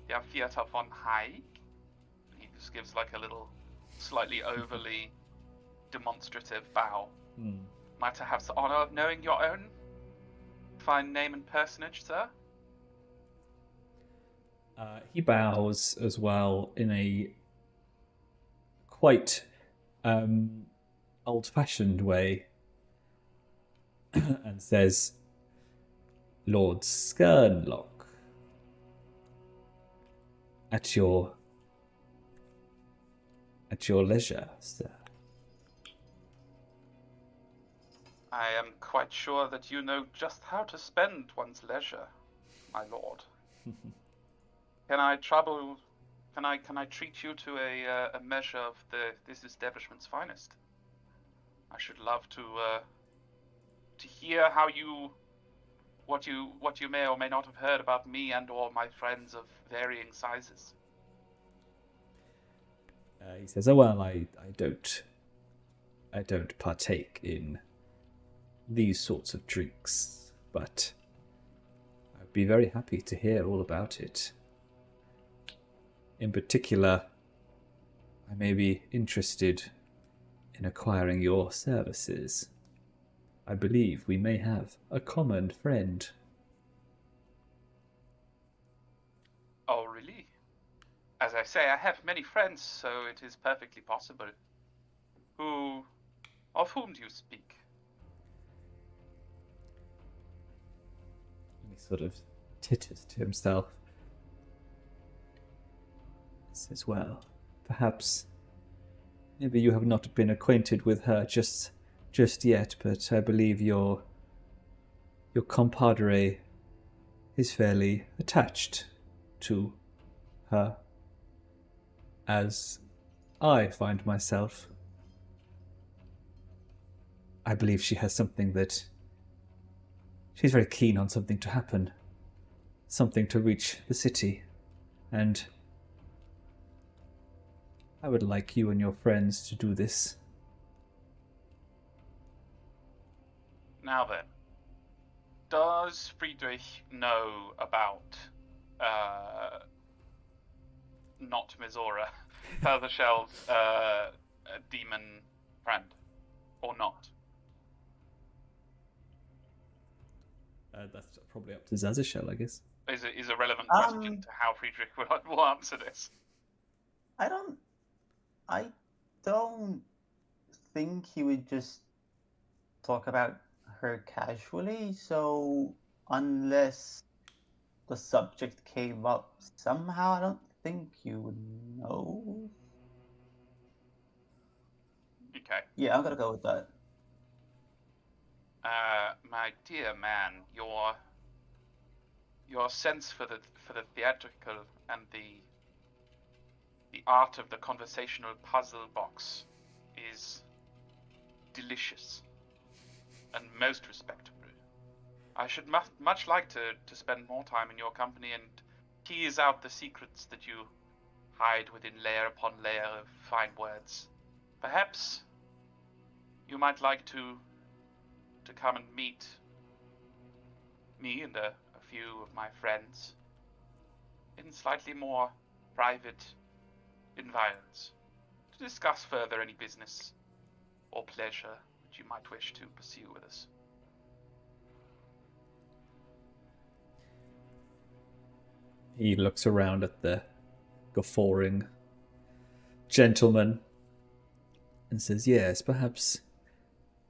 der Vierter von Haig. He just gives like a little, slightly overly demonstrative bow. Might I have the honor of knowing your own fine name and personage, sir? He bows as well in a quite old-fashioned way and says, "Lord Scurlock, at your leisure, sir." I am quite sure that you know just how to spend one's leisure, my lord. Can I treat you to a measure of this establishment's finest? I should love to hear what you may or may not have heard about me and or my friends of varying sizes. He says, "Oh well, I don't partake in these sorts of drinks, but I'd be very happy to hear all about it. In particular, I may be interested in acquiring your services. I believe we may have a common friend." Oh, really? As I say, I have many friends, so it is perfectly possible. Of whom do you speak? And he sort of titters to himself. He says, "Well, perhaps maybe you have not been acquainted with her just yet, but I believe your compadre is fairly attached to her, as I find myself. I believe she has something that... She's very keen on something to happen, something to reach the city, and I would like you and your friends to do this." Now then, does Friedrich know about not Mizora, Szaszachel's demon friend, or not? That's probably up to Szaszachel, I guess. Is a relevant question to how Friedrich will answer this. I don't think he would just talk about her casually, so unless the subject came up somehow. I don't think you would know. Okay. Yeah, I'm gonna go with that. My dear man, your sense for the theatrical and the art of the conversational puzzle box is delicious and most respectable. I should much like to spend more time in your company and tease out the secrets that you hide within layer upon layer of fine words. Perhaps you might like to come and meet me and a few of my friends in slightly more private environs to discuss further any business or pleasure that you might wish to pursue with us. He looks around at the guffawing gentleman and says, yes, perhaps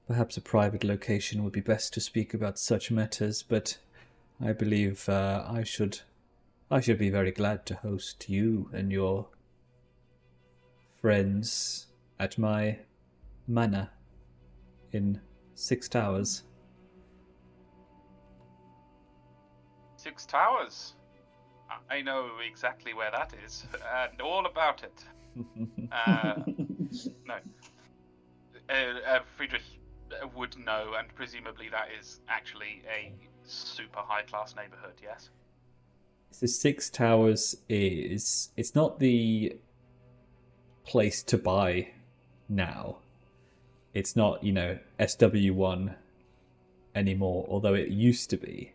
a private location would be best to speak about such matters, but I believe I should be very glad to host you and your friends at my manor in 6 Towers. 6 Towers? I know exactly where that is, and all about it. No. Friedrich would know, and presumably that is actually a super high-class neighborhood, yes? So 6 Towers it's not the place to buy now. It's not, SW1 anymore, although it used to be.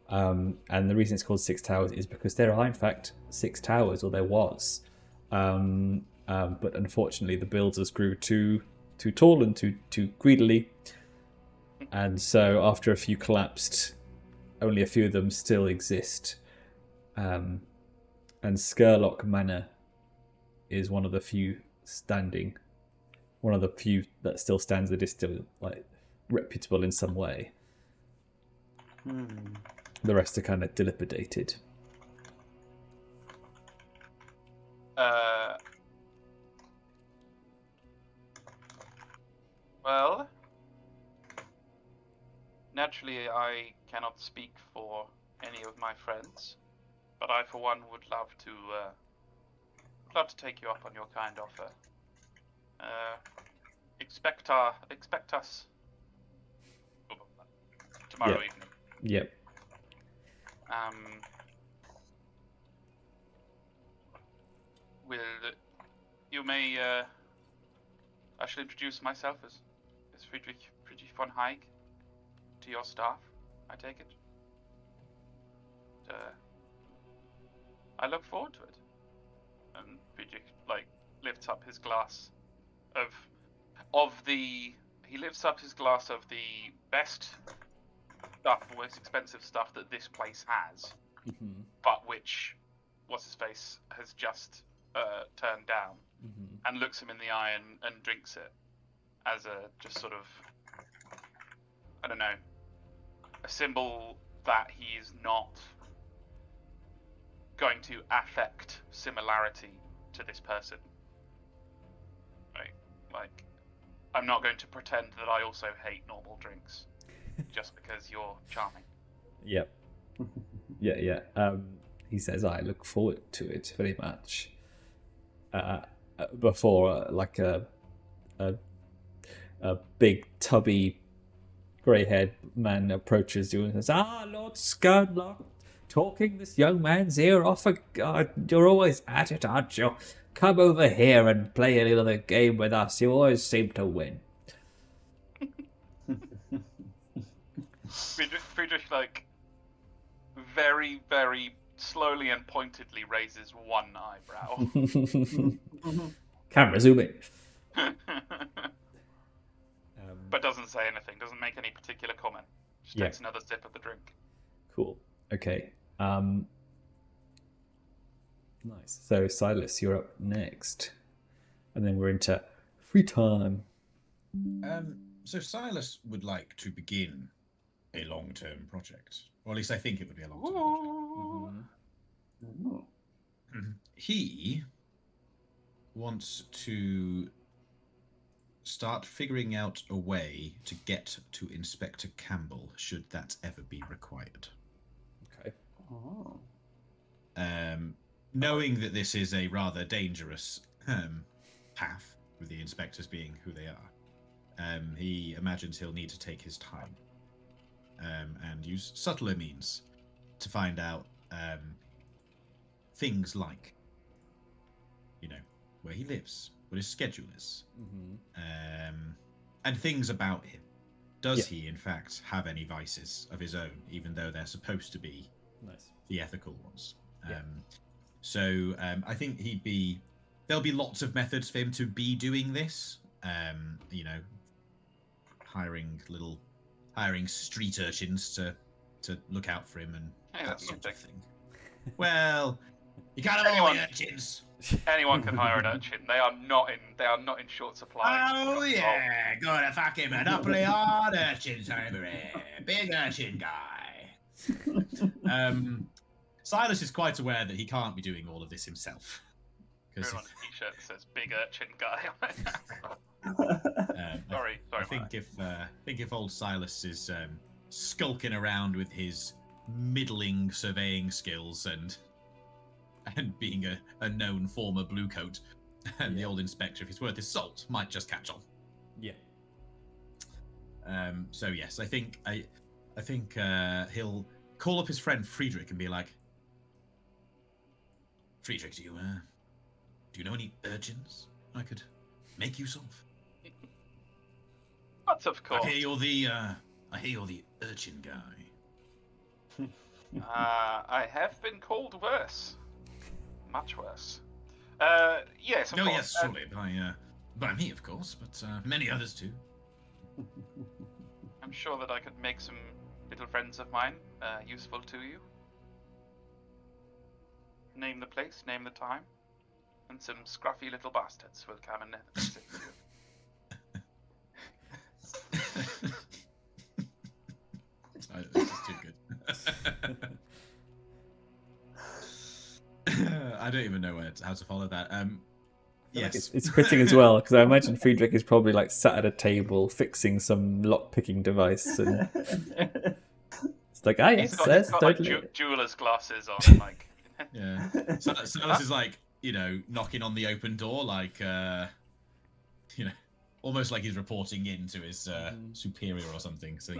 And the reason it's called 6 Towers is because there are, in fact, 6 towers, or there was. But unfortunately, the builders grew too tall and too greedily. And so after a few collapsed, only a few of them still exist. And Scurlock Manor is one of the few that still stands, that is still reputable in some way. The rest are kind of dilapidated. Well, naturally I cannot speak for any of my friends, but I for one would love to take you up on your kind offer. Expect us tomorrow evening. Yep. I shall introduce myself as Friedrich von Haig to your staff, I take it. I look forward to it. And Friedrich lifts up his glass he lifts up his glass of the best stuff, most expensive stuff that this place has, but which what's his face has just turned down, and looks him in the eye and drinks it as a just sort of, I don't know, a symbol that he's not going to affect similarity to this person. Right? I'm not going to pretend that I also hate normal drinks just because you're charming. Yep. Yeah. He says, I look forward to it very much. Before a big tubby grey-haired man approaches you and says, Lord Scurlock, talking this young man's ear off. You're always at it, aren't you? Come over here and play a little game with us. You always seem to win. Friedrich very, very slowly and pointedly raises one eyebrow. Camera, zoom in. But doesn't say anything, doesn't make any particular comment. Just takes another sip of the drink. Cool. Okay. Nice. So, Silas, you're up next. And then we're into free time. So Silas would like to begin a long-term project. Or at least I think it would be a long-term contract. Ooh. He wants to start figuring out a way to get to Inspector Campbell, should that ever be required. Okay. Oh. Knowing that this is a rather dangerous path, with the inspectors being who they are, he imagines he'll need to take his time and use subtler means to find out things like, where he lives, what his schedule is, and things about him. Does he, in fact, have any vices of his own, even though they're supposed to be the ethical ones? So I think there'll be lots of methods for him to be doing this. Hiring street urchins to look out for him and that sort of thing. Well, you can't have all the urchins. Anyone can hire an urchin. They are not in short supply. Oh yeah, gotta fucking monopoly on urchins over here. Big urchin guy. Silas is quite aware that he can't be doing all of this himself. Because on a t-shirt that says "Big Urchin Guy." Sorry. I think if old Silas is skulking around with his middling surveying skills and being a known former bluecoat, and the old inspector, if he's worth his salt, might just catch on. Yeah. So yes, I think he'll call up his friend Friedrich and be like, Friedrich, do you know any urchins I could make use of? But of course. I hear you're the urchin guy. I have been called worse. Much worse. Yes, of course. Yes, surely by me, of course, but many others too. I'm sure that I could make some little friends of mine useful to you. Name the place, name the time, and some scruffy little bastards will come and visit you. This is too good. I don't even know how to follow that. Yes, it's fitting as well because I imagine Friedrich is probably like sat at a table fixing some lock-picking device, and it's like, He's got totally. like, jeweler's glasses on, like. Yeah. Silas is like, knocking on the open door, like, almost like he's reporting in to his superior or something. So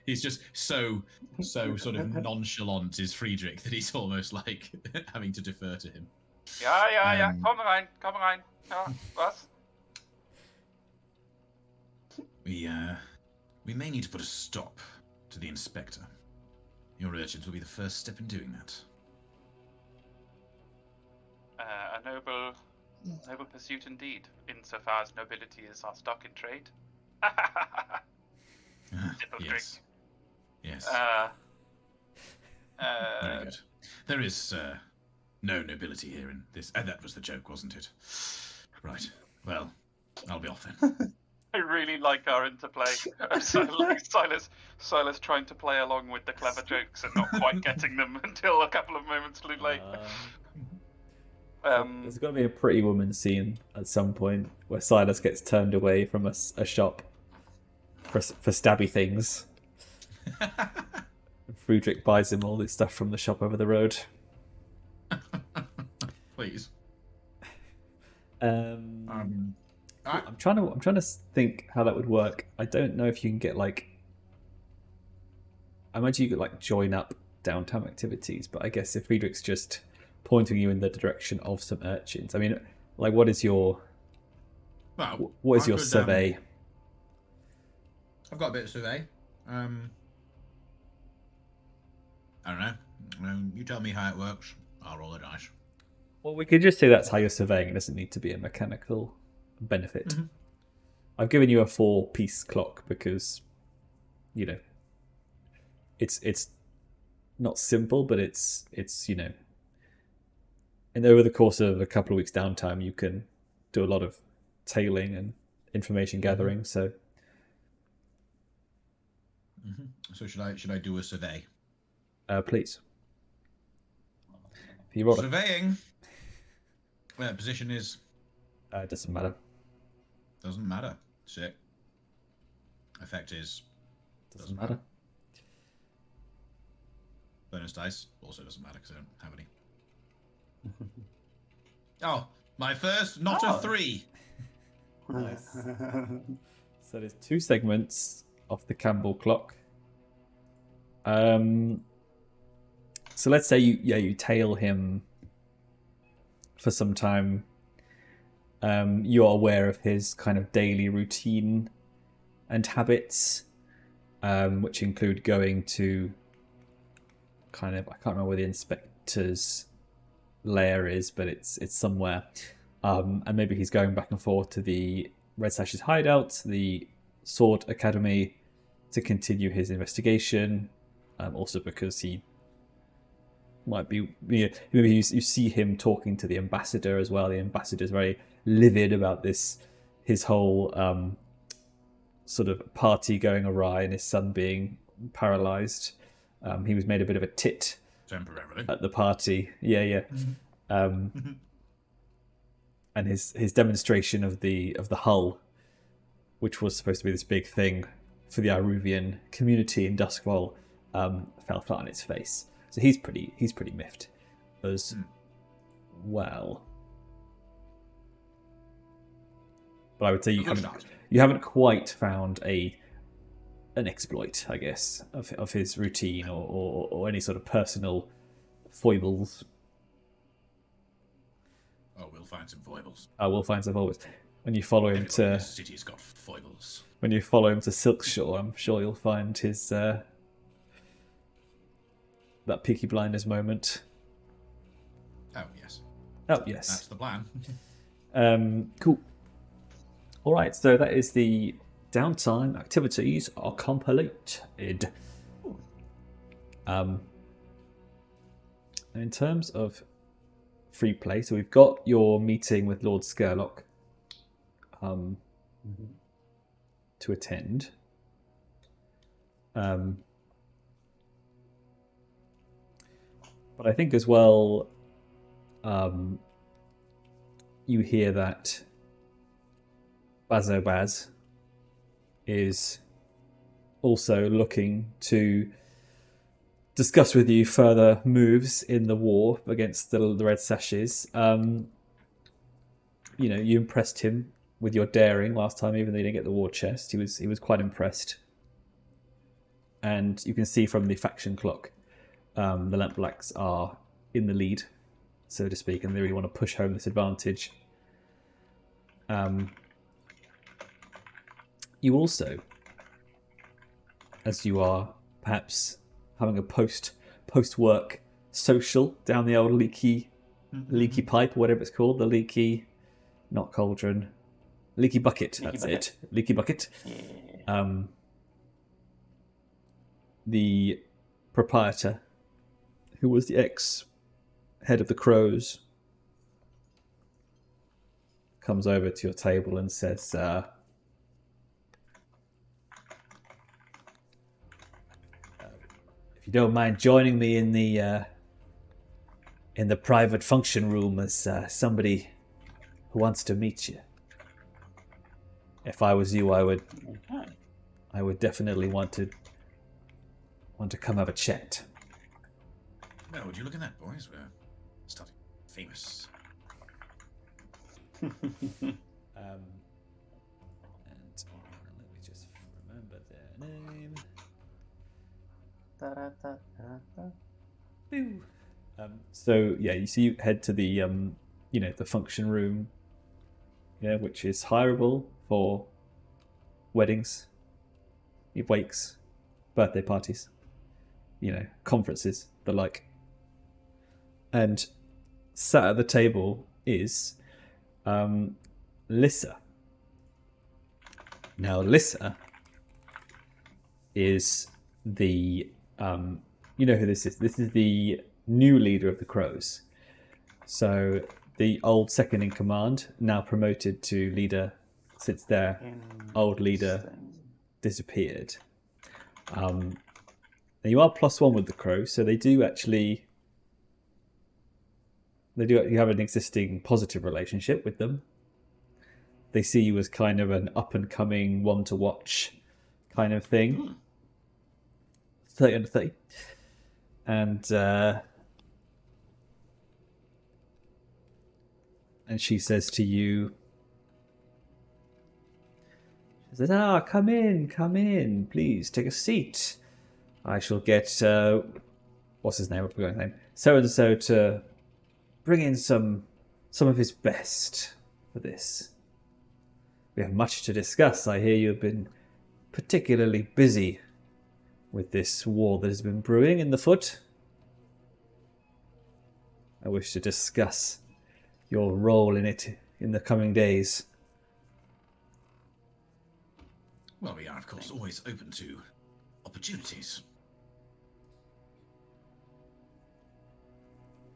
he's just so sort of nonchalant is Friedrich that he's almost like having to defer to him. Yeah. Come on. Ja, was? We may need to put a stop to the inspector. Your urchins will be the first step in doing that. A noble pursuit indeed, insofar as nobility is our stock in trade. Yes. Yes. Very good. There is no nobility here in this. That was the joke, wasn't it? Right. Well, I'll be off then. I really like our interplay. Silas trying to play along with the clever jokes and not quite getting them until a couple of moments too late. There's got to be a Pretty Woman scene at some point where Silas gets turned away from a shop for stabby things. Friedrich buys him all this stuff from the shop over the road. Please. I'm trying to think how that would work. I don't know if you can get like. I imagine you could like join up Downtime Activities, but I guess if Friedrich's just pointing you in the direction of some urchins, I mean, like, what is your survey? I've got a bit of survey. I don't know. You tell me how it works. I'll roll the dice. Well, we could just say that's how you're surveying. It doesn't need to be a mechanical benefit. Mm-hmm. I've given you a 4-piece clock because, it's not simple, but it's and over the course of a couple of weeks downtime, you can do a lot of tailing and information gathering. So, so should I do a survey? Please. If you roll Surveying. Where position is? it doesn't matter. Doesn't matter. Sick. Effect is. Doesn't matter. Bonus dice also doesn't matter because I don't have any. Oh, my first, not a 3. Nice. So there's 2 segments of the Campbell clock. So let's say you tail him for some time. You're aware of his kind of daily routine and habits, which include going to kind of, I can't remember where the inspector's lair is, but it's somewhere. And maybe he's going back and forth to the Red Sashes hideout, the Sword Academy, to continue his investigation. Also because he might be, maybe you see him talking to the ambassador as well. The ambassador's very livid about his whole sort of party going awry and his son being paralyzed. He was made a bit of a tit Temporarily at the party. Yeah. And his demonstration of the hull, which was supposed to be this big thing for the Iruvian community in Duskwall, fell flat on its face. So he's pretty miffed as well. But I would say you haven't quite found an exploit, I guess, of his routine or any sort of personal foibles. Oh, we'll find some foibles. We'll find some foibles. When you follow him to this city's got foibles. When you follow him to Silkshore, I'm sure you'll find his that Peaky Blinders moment. Oh yes. Oh yes. That's the plan. Cool. All right, so that is the downtime activities are completed. In terms of free play, so we've got your meeting with Lord Scurlock to attend. But I think as well, you hear that Bazobaz is also looking to discuss with you further moves in the war against the Red Sashes. You impressed him with your daring last time, even though you didn't get the war chest. He was quite impressed. And you can see from the faction clock, the Lampblacks are in the lead, so to speak, and they really want to push home this advantage. You also, as you are perhaps having a post-work social down the old leaky pipe, or whatever it's called, the leaky, not cauldron, leaky bucket. It, leaky bucket. Yeah. The proprietor, who was the ex-head of the Crows, comes over to your table and says, if you don't mind joining me in the private function room as somebody who wants to meet you. If I was you, I would definitely want to come have a chat. Well, would you look at that, boys? We're starting famous. And let me just remember their name. So yeah, you head to the the function room, which is hireable for weddings, wakes, birthday parties, conferences, the like. And sat at the table is Lissa. Now Lissa is the you know who this is. This is the new leader of the Crows. So the old second in command, now promoted to leader since their old leader disappeared. Now you are +1 with the crow, so they do actually. You have an existing positive relationship with them. They see you as kind of an up-and-coming one to watch kind of thing. 30 under 30. And she says to you, she says, come in, please, take a seat. I shall get, what's his name? I forgot his name. So-and-so to bring in some of his best for this. We have much to discuss. I hear you've been particularly busy with this war that has been brewing in the foot. I wish to discuss your role in it in the coming days. Well, we are, of course, always open to opportunities.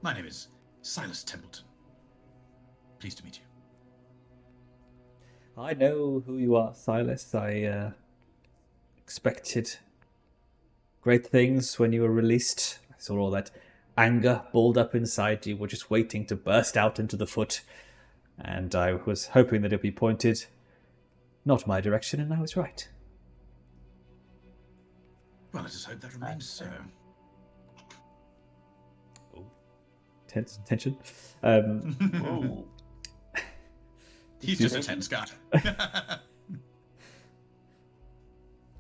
My name is Silas Templeton. Pleased to meet you. I know who you are, Silas. I expected great things when you were released. I saw all that anger balled up inside you. We're just waiting to burst out into the foot. And I was hoping that it'd be pointed not my direction, and I was right. Well, let us hope that remains so. Tension. He's just a tense guy.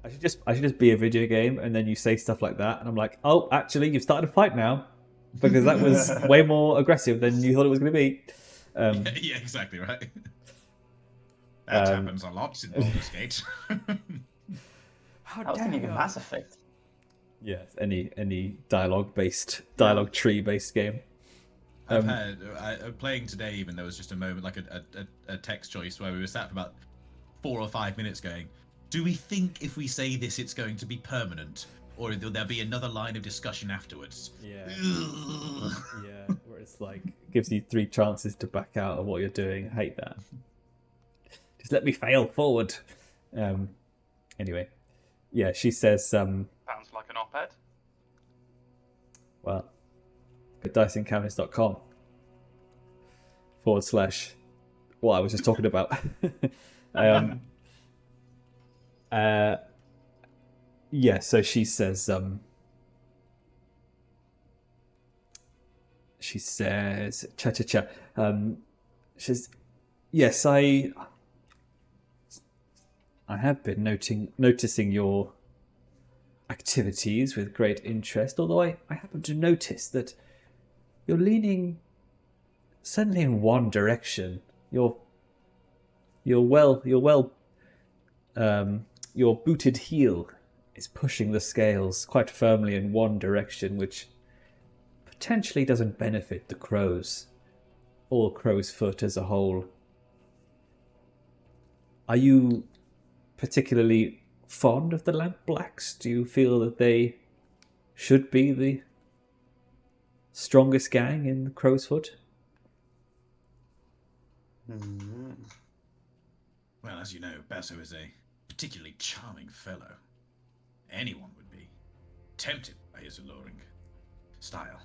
I should just be a video game, and then you say stuff like that, and I'm like, oh, actually, you've started a fight now, because that was way more aggressive than you thought it was going to be. Yeah, exactly right. That happens a lot in Baldur's Gate. I was thinking of Mass Effect. Yes, any dialogue tree based game. Playing today, even there was just a moment, like a text choice where we were sat for about 4 or 5 minutes going, do we think if we say this it's going to be permanent, or will there be another line of discussion afterwards? Yeah. Yeah, where it's like gives you 3 chances to back out of what you're doing. I hate that. Just let me fail forward. Anyway, yeah, she says. Sounds like an op-ed. Well, go to diceencounties.com / what I was just talking about. Yeah, so she says. She says, cha. She says, yes, I have been noticing your activities with great interest, although I happen to notice that you're leaning certainly in one direction. Your booted heel is pushing the scales quite firmly in one direction, which potentially doesn't benefit the crows or Crow's Foot as a whole. Are you particularly fond of the Lamp Blacks? Do you feel that they should be the strongest gang in Crow's Foot? Well, as you know, Basso is a particularly charming fellow. Anyone would be tempted by his alluring style.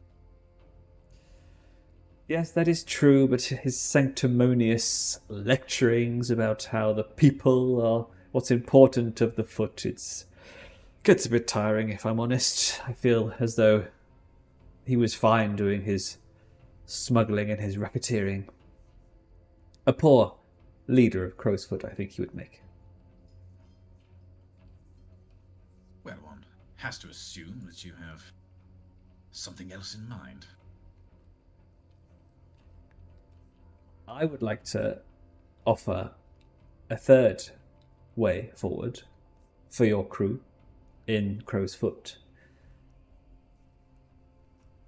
Yes, that is true, but his sanctimonious lecturings about how the people are what's important of the foot, it gets a bit tiring, if I'm honest. I feel as though he was fine doing his smuggling and his racketeering. A poor leader of Crow's Foot, I think he would make. Well, one has to assume that you have something else in mind. I would like to offer a third way forward for your crew in Crow's Foot.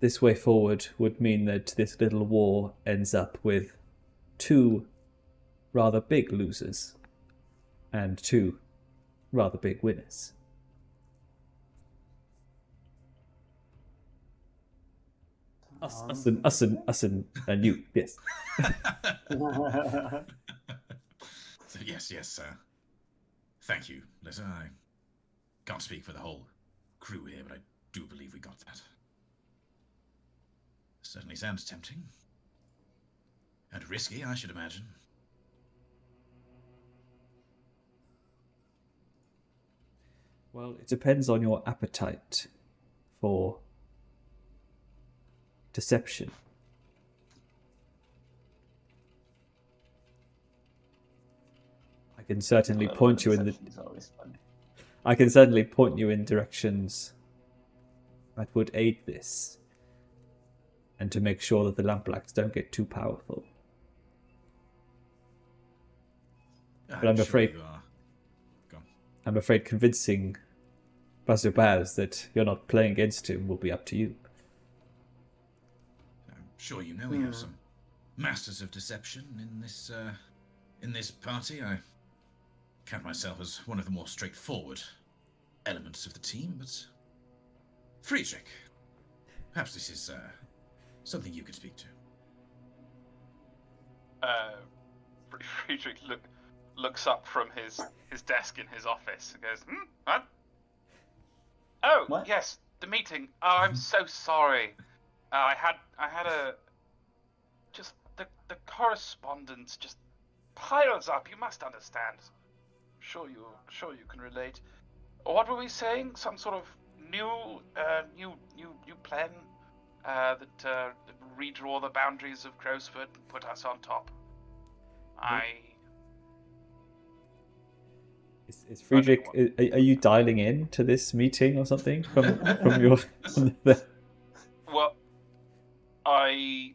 This way forward would mean that this little war ends up with 2 rather big losers and 2 rather big winners. Us and you, yes. So yes, sir. Thank you. Listen, I can't speak for the whole crew here, but I do believe we got that. Certainly sounds tempting. And risky, I should imagine. Well, it depends on your appetite for deception. I can certainly point you in the. Deception's always funny. I can certainly point you in directions that would aid this, and to make sure that the Lamplacks don't get too powerful. But I'm afraid. You are. Go on. I'm afraid convincing Bazubaz that you're not playing against him will be up to you. I'm sure you know we have some masters of deception in this party. I count myself as one of the more straightforward elements of the team, but Friedrich, perhaps this is something you could speak to. Friedrich looks up from his desk in his office and goes, what? Oh, What? yes, the meeting. Oh, I'm so sorry. I had a... Just, the correspondence just piles up. You must understand. Sure you can relate. What were we saying? Some sort of new plan that redraw the boundaries of Crowsfoot and put us on top. Is Friedrich? Are you dialing in to this meeting or something from your? Well, I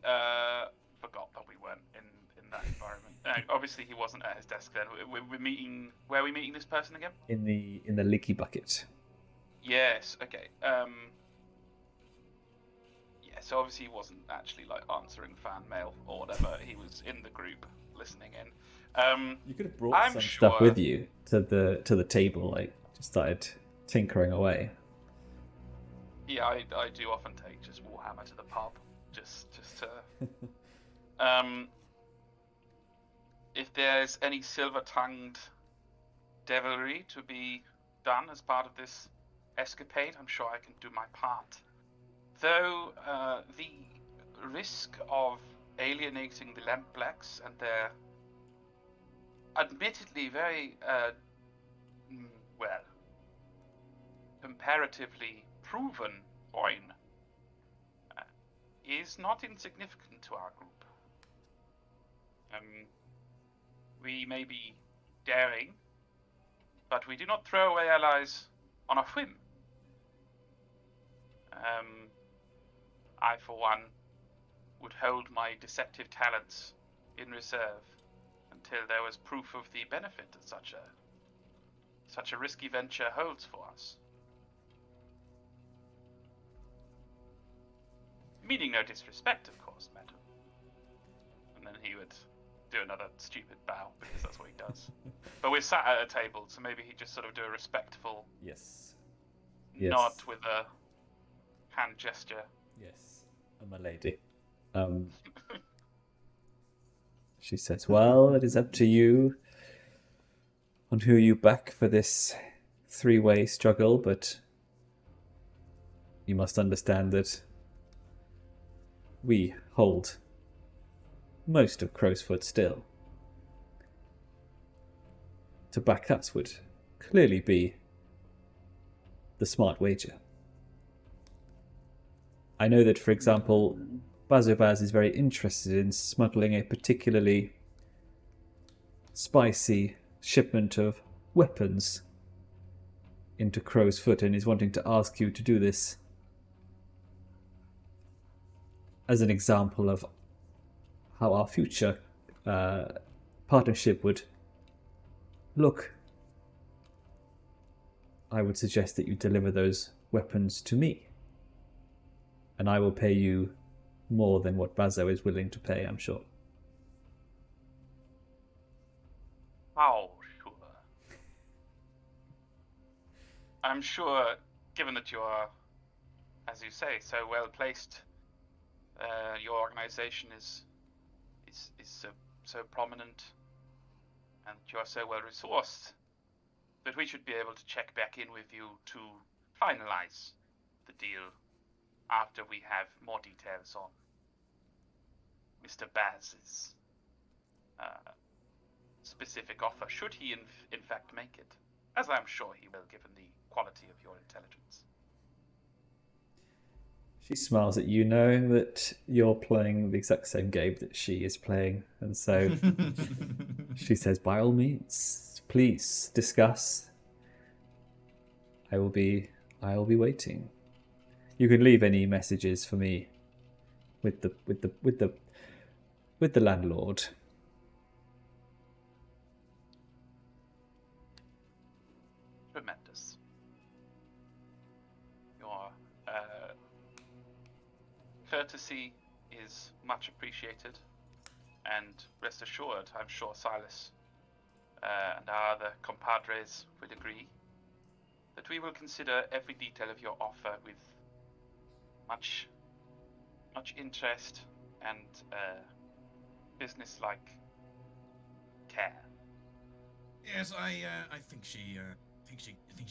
forgot that we weren't in that environment. Obviously, he wasn't at his desk then. We're meeting. Where are we meeting this person again? In the leaky bucket. Yes. Okay. Yeah. So obviously he wasn't actually like answering fan mail or whatever. He was in the group listening in. You could have brought some stuff with you to the table, like just started tinkering away. Yeah, I do often take just Warhammer to the pub, just to. If there's any silver-tongued devilry to be done as part of this escapade, I'm sure I can do my part. Though the risk of alienating the Lamplacks and their admittedly very, comparatively proven Oin is not insignificant to our group. We may be daring, but we do not throw away allies on a whim. I, for one, would hold my deceptive talents in reserve until there was proof of the benefit that such a risky venture holds for us. Meaning no disrespect, of course, madam. And then he would do another stupid bow, because that's what he does. But we're sat at a table, so maybe he'd just sort of do a respectful nod with a hand gesture. Yes, my lady. She says, well, it is up to you on who you back for this three-way struggle, but you must understand that we hold most of Crowsfoot still. To back us would clearly be the smart wager. I know that, for example, Bazubaz is very interested in smuggling a particularly spicy shipment of weapons into Crowsfoot and is wanting to ask you to do this as an example of how our future partnership would look. I would suggest that you deliver those weapons to me, and I will pay you more than what Bazo is willing to pay, I'm sure. Oh, sure. I'm sure, given that you are, as you say, so well placed, your organization is so prominent, and you are so well resourced, that we should be able to check back in with you to finalize the deal after we have more details on Mr. Baz's specific offer, should he in fact make it, as I'm sure he will, given the quality of your intelligence. She smiles at you, knowing that you're playing the exact same game that she is playing, and so she says, "By all means, please discuss. I will be waiting. You can leave any messages for me with the landlord." Tremendous. Your courtesy is much appreciated, and rest assured, I'm sure Silas and our other compadres would agree that we will consider every detail of your offer with much interest and business-like care. Yes, I think she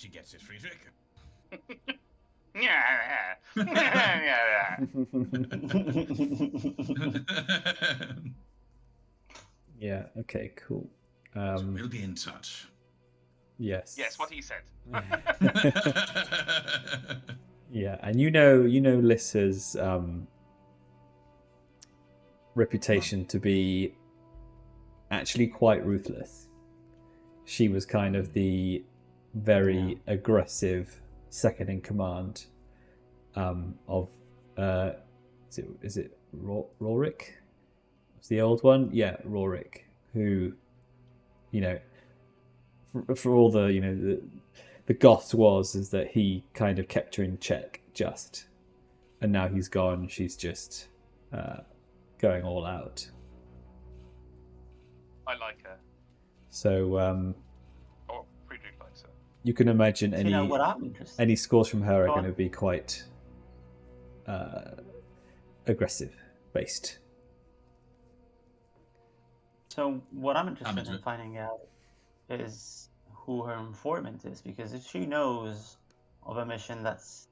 gets it, Friedrich. Yeah. Yeah. Okay. Cool. So we'll be in touch. Yes. Yes, what he said. Yeah, and you know Lissa's reputation to be actually quite ruthless. She was kind of the very aggressive second in command of is it Lawrie? Was the old one? Yeah, Lawrie, who, you know, for all the, you know, the goss is that he kind of kept her in check just, and now he's gone. She's just going all out. I like her. So Oh, Friedrich likes her. you can imagine You know what I'm interested. any scores from her are Go on. going to be quite aggressive based. So what I'm interested in finding out is who her informant is, because if she knows of a mission that's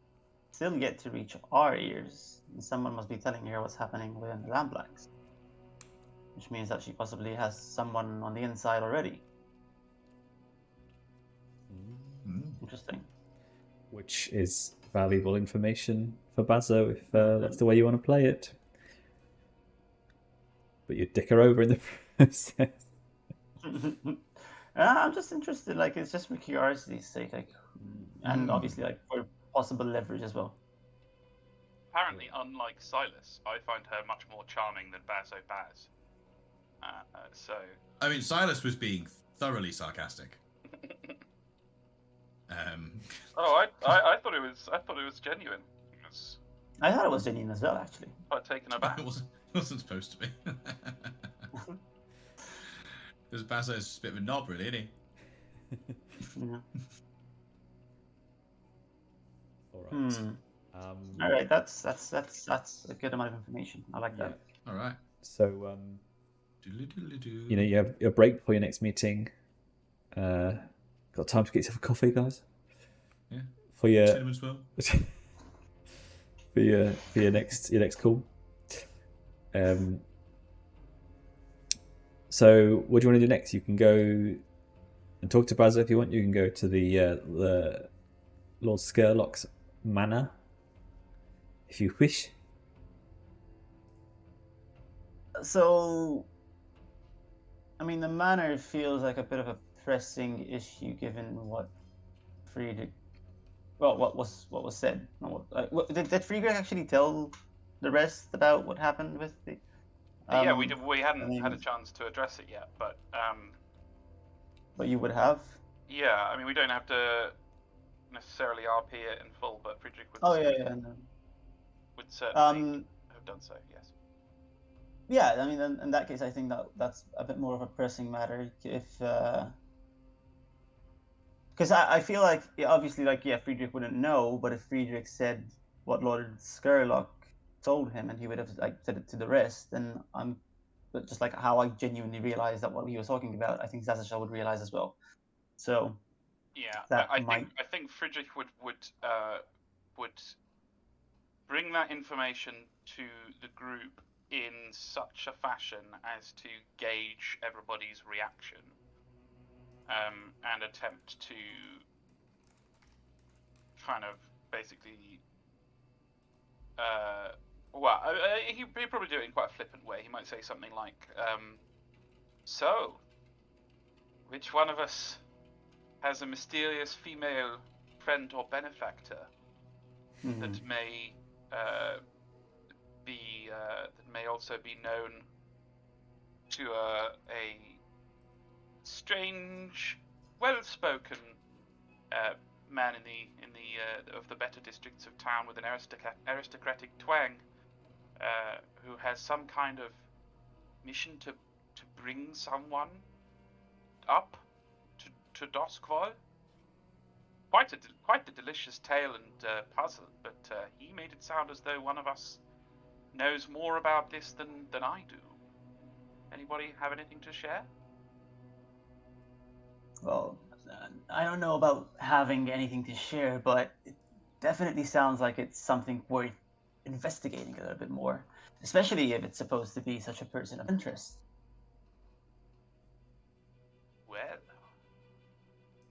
still yet to reach our ears, then someone must be telling her what's happening within the Lamblacks, which means that she possibly has someone on the inside already. Interesting. Which is valuable information for Bazo if that's the way you want to play it. But you dick her over in the process. I'm just interested, like, it's just for curiosity's sake, like, and obviously, like, for possible leverage as well. Apparently, unlike Silas, I find her much more charming than Bazo Baz. So. I mean, Silas was being thoroughly sarcastic. Oh, I thought it was genuine. I thought it was genuine as well, actually. Quite taken aback. It wasn't supposed to be. Because Bazo's a bit of a knob, really, isn't he? Yeah. All right. All right, that's a good amount of information. I like that. All right. So you know, you have a break before your next meeting. Got time to get yourself a coffee, guys? Yeah. For your Cinnamon swirl. for your next call. So what do you want to do next? You can go and talk to Bazo if you want. You can go to the Lord Scurlock's manor if you wish. So, I mean, the manor feels like a bit of a pressing issue given what Friedrich, well, what was said. Did Friedrich actually tell the rest about what happened with the? Yeah, we hadn't had a chance to address it yet, but. But you would have. Yeah, I mean, we don't have to necessarily RP it in full, but Friedrich would. Would certainly have done so. Yes. Yeah, I mean, in that case, I think that's a bit more of a pressing matter. Because I feel like, obviously, like, yeah, Friedrich wouldn't know, but if Friedrich said what Lord Scurlock told him, and he would have like said it to the rest, then but just like how I genuinely realized that what he was talking about, I think Szaszachel would realize as well. So yeah, that I think Friedrich would bring that information to the group in such a fashion as to gauge everybody's reaction, and attempt to kind of basically, he'd probably do it in quite a flippant way. He might say something like, so, which one of us has a mysterious female friend or benefactor that may that may also be known to a strange, well-spoken man in the of the better districts of town with an aristocratic twang, who has some kind of mission to bring someone up to Doskvol. Quite the delicious tale and puzzle, but he made it sound as though one of us knows more about this than I do. Anybody have anything to share? Well, I don't know about having anything to share, but it definitely sounds like it's something worth investigating a little bit more, especially if it's supposed to be such a person of interest. Well,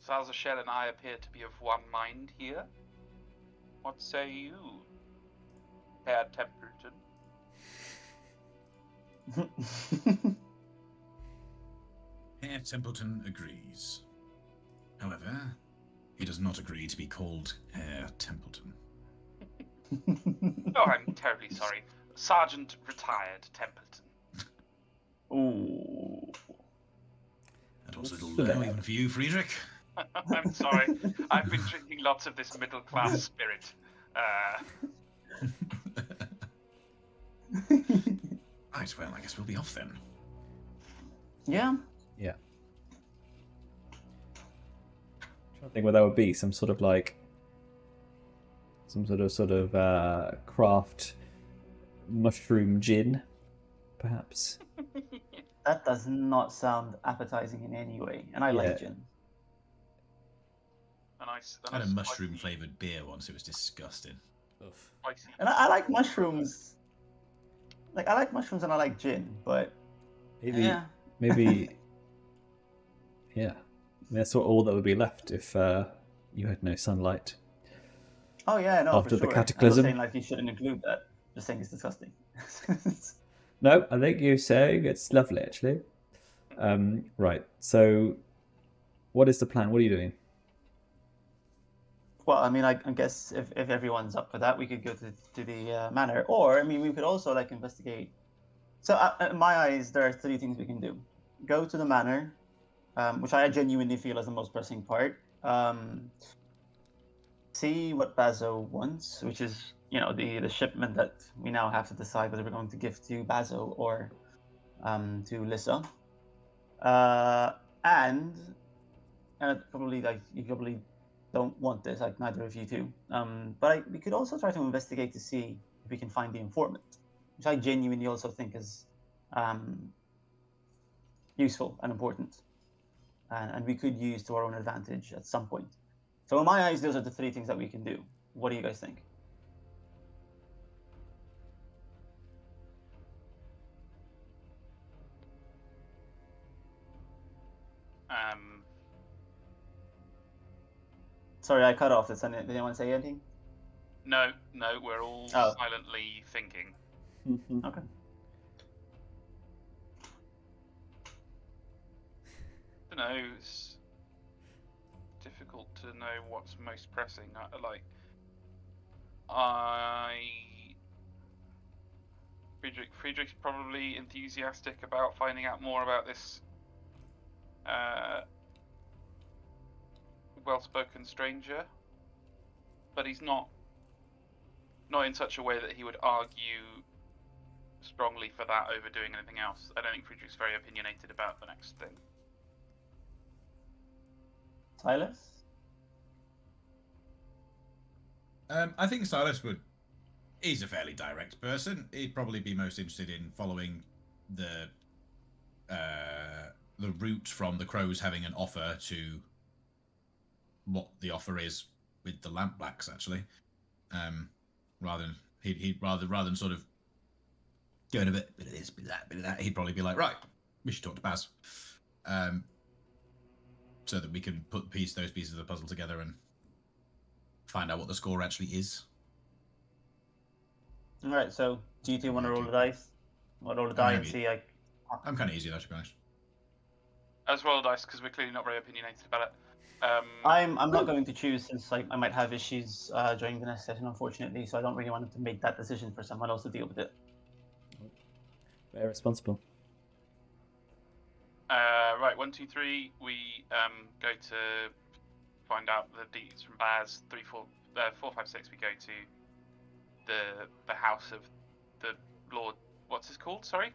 Szaszachel and I appear to be of one mind here. What say you, Herr Templeton? Herr Templeton agrees. However, he does not agree to be called Herr Templeton. Oh, I'm terribly sorry. Sergeant retired Templeton. Ooh. That was a little low even for you, Friedrich. I'm sorry. I've been drinking lots of this middle-class spirit. Right, well, I guess we'll be off then. Yeah. Yeah. I think what that would be some sort of craft mushroom gin, perhaps. That does not sound appetizing in any way, and I like gin. I had a mushroom-flavoured beer once. It was disgusting. Spicy. And I like mushrooms. Like, I like mushrooms and I like gin, but maybe, yeah. That's all that would be left if you had no sunlight. Oh yeah, no, After for the sure. cataclysm. I'm not saying like you shouldn't include that. Just saying it's disgusting. No, I think you're saying it's lovely, actually. Right. So, what is the plan? What are you doing? Well, I mean, I guess if everyone's up for that, we could go to the manor, or I mean, we could also like investigate. So, in my eyes, there are three things we can do: go to the manor, which I genuinely feel is the most pressing part. See what Bazo wants, which is the shipment that we now have to decide whether we're going to give to Bazo or to Lissa. And probably you probably don't want this, like neither of you two. But we could also try to investigate to see if we can find the informant, which I genuinely also think is useful and important, and we could use to our own advantage at some point. So in my eyes, those are the three things that we can do. What do you guys think? Sorry, I cut off. Did anyone say anything? No, we're all silently thinking. Okay. I don't know. It's difficult to know what's most pressing. Friedrich's probably enthusiastic about finding out more about this well-spoken stranger, but he's not in such a way that he would argue strongly for that over doing anything else. I don't think Friedrich's very opinionated about the next thing. Silas? I think Silas he's a fairly direct person. He'd probably be most interested in following the route from the Crows having an offer to what the offer is with the lampblacks, actually, rather than He'd rather than sort of going a bit of this, bit of that, he'd probably be like, right, we should talk to Baz, so that we can put those pieces of the puzzle together and find out what the score actually is. All right. So, do you two want to roll the dice? I'll roll the die and see. I'm kind of easy though, to be honest. As roll dice because we're clearly not very opinionated about it. I'm not going to choose since I might have issues during the next session, unfortunately. So I don't really want to make that decision for someone else to deal with it. Very responsible. Right, 1, 2, 3. We go to find out the deeds from Baz. 3, 4, 4, 5, 6. We go to the house of the Lord. What's this called? Sorry,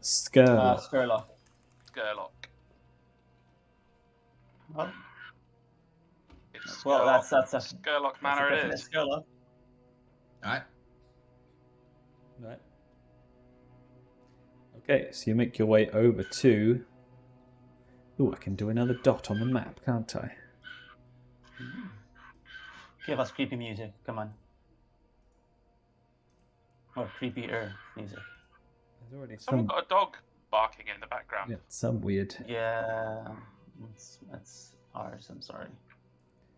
Scurlock. Scurlock. Scurlock. Well, It's well, Scurlock. that's a Scurlock Manor. It is. Scurlock. All right. Right. Okay, so you make your way over to... Ooh, I can do another dot on the map, can't I? Give us creepy music. Come on. Or creepier music. There's already Someone got a dog barking in the background. Yeah, some weird. Yeah, it's ours. I'm sorry.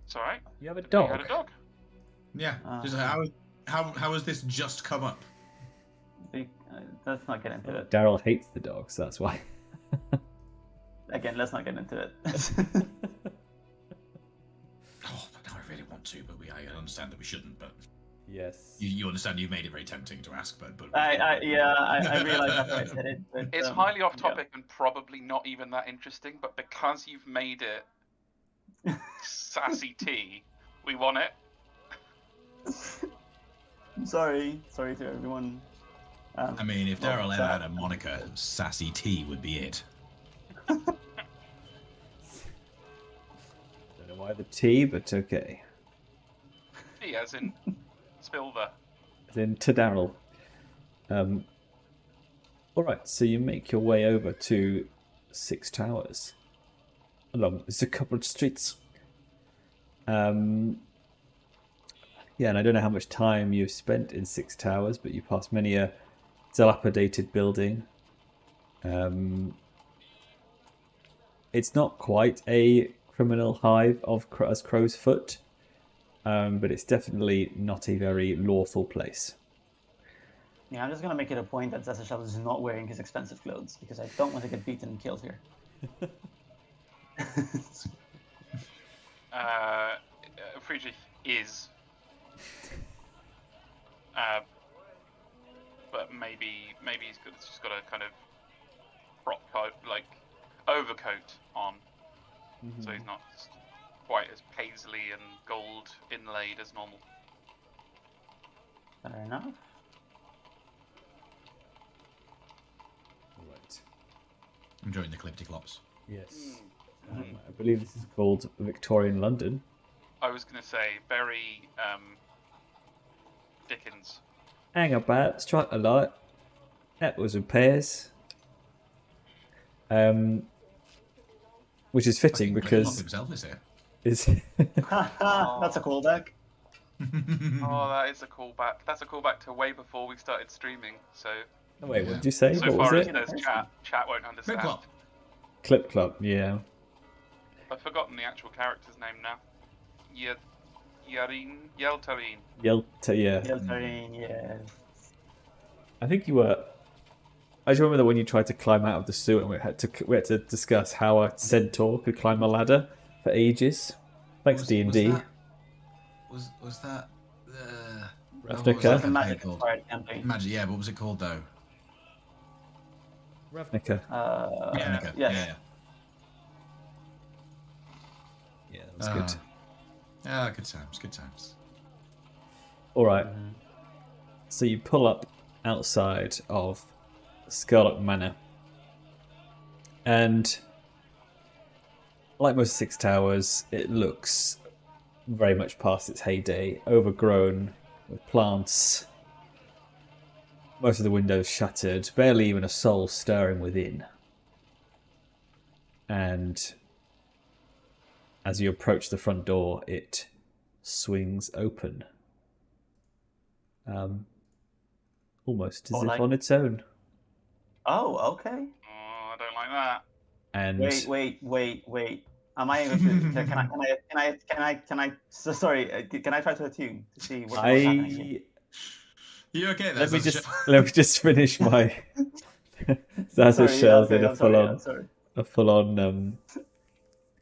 It's all right. You have a We dog? had a dog. Yeah. Just how has this just come up? Let's not get into it. Daryl hates the dogs, that's why. Again, let's not get into it. Oh, but now I really want to, but I understand that we shouldn't. But Yes. you understand you've made it very tempting to ask, but I realize after I said it. But, It's highly off topic and probably not even that interesting, but because you've made it sassy tea, we want it. Sorry to everyone. I mean, if Daryl ever had a moniker, Sassy T would be it. Don't know why the tea, but okay. Tea, as in Spilver. Then to Daryl. Alright, so you make your way over to Six Towers. Along there's a couple of streets. Yeah, and I don't know how much time you've spent in Six Towers, but you pass many a dilapidated building. It's not quite a criminal hive as Crow's Foot, but it's definitely not a very lawful place. Yeah, I'm just gonna make it a point that SASHES is not wearing his expensive clothes because I don't want to get beaten and killed here. Friedrich is. But maybe he's just got a kind of frock coat, like overcoat on, so he's not quite as paisley and gold inlaid as normal. Fair enough. Right. I'm enjoying the clipty-clops. Yes. I believe this is called Victorian London. I was going to say very Dickens. Hang about, strike a light. Apples and pears. Which is fitting because himself is here. is That's a callback. Oh, that is a callback. That's a callback to way before we started streaming. So Oh, wait, what did you say? so What far was as it? there's chat won't understand. Clip-clop. Clip Club, yeah. I've forgotten the actual character's name now. Yeltarine. Yelta, yeah. Yeltarine, yeah. I think you were. I just remember that when you tried to climb out of the sewer, and we had to discuss how a centaur could climb a ladder for ages. Thanks D&D. Was that Ravnica. The magic inspired campaign. Magic, yeah. What was it called though? Ravnica. Ravnica. Yes. Yeah, that was good. Good times. Good times. All right. So you pull up outside of Scurlock Manor, and like most Six Towers, it looks very much past its heyday, overgrown with plants. Most of the windows shuttered, barely even a soul stirring within. And as you approach the front door, it swings open. almost as Or if like- on its own. Oh, okay. Oh, I don't like that. And Wait. Am I able to? Can I? So sorry. Can I try to attune to see what's happening here? You okay there? let me just finish my Sorry, yeah, SASHES okay, in a I'm sorry, yeah, sorry. full on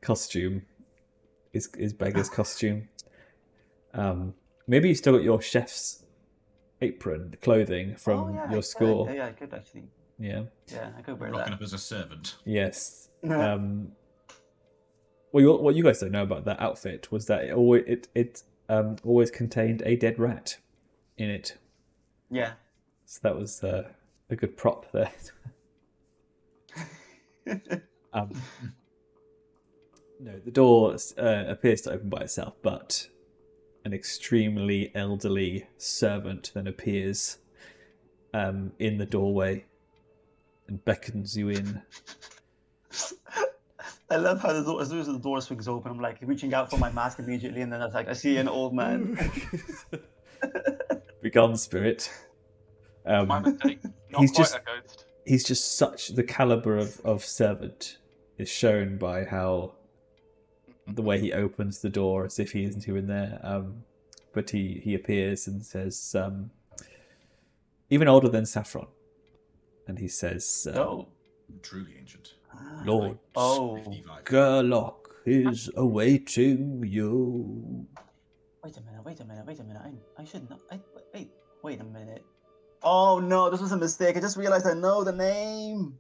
costume. Is beggar's costume. Maybe you still got your chef's apron, clothing from your school. Yeah, I could actually. Yeah. Yeah, I could wear Rocking that. up as a servant. Yes. Well, what you guys don't know about that outfit was that it always contained a dead rat in it. Yeah. So that was a good prop there. No, the door appears to open by itself, but an extremely elderly servant then appears in the doorway and beckons you in. I love how as soon as the door swings open, I'm like reaching out for my mask immediately, and then I was like, I see an old man. Begone, spirit. My mistake. Not he's quite just- a ghost. He's just such the caliber of servant is shown by how the way he opens the door as if he isn't even there. But he appears and says, even older than Saffron, and he says, Oh. Truly ancient. Lord Oh. 55. Scurlock is awaiting you. Wait a minute. I should know. Wait a minute. Oh no, this was a mistake. I just realized I know the name.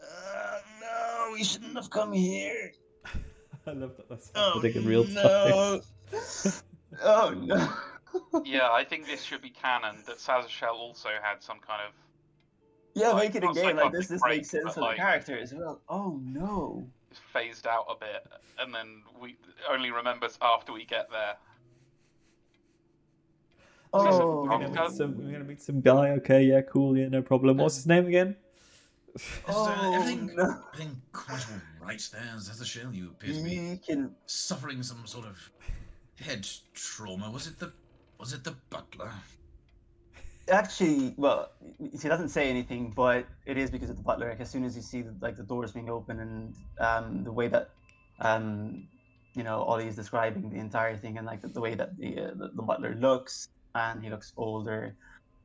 No, we shouldn't have come here. I love that that's Oh, happening in real time. no. Oh no. Yeah, I think this should be canon that SASHES also had some kind of. Yeah, Like, make it a not game like psychotic this. break, Makes sense but, for like- the character as well. Oh no. phased out a bit, and then we only remembers after we get there. Oh. We're gonna meet some guy. Okay, yeah, cool, yeah, no problem. What's his name again? Oh, everything, no. everything quite all right there. SASHES, you appear to be You can. suffering some sort of head trauma. Was it the butler? Actually, well, he doesn't say anything, but it is because of the butler. Like, as soon as you see the doors being open and the way that Ollie is describing the entire thing, and like the way that the butler looks, and he looks older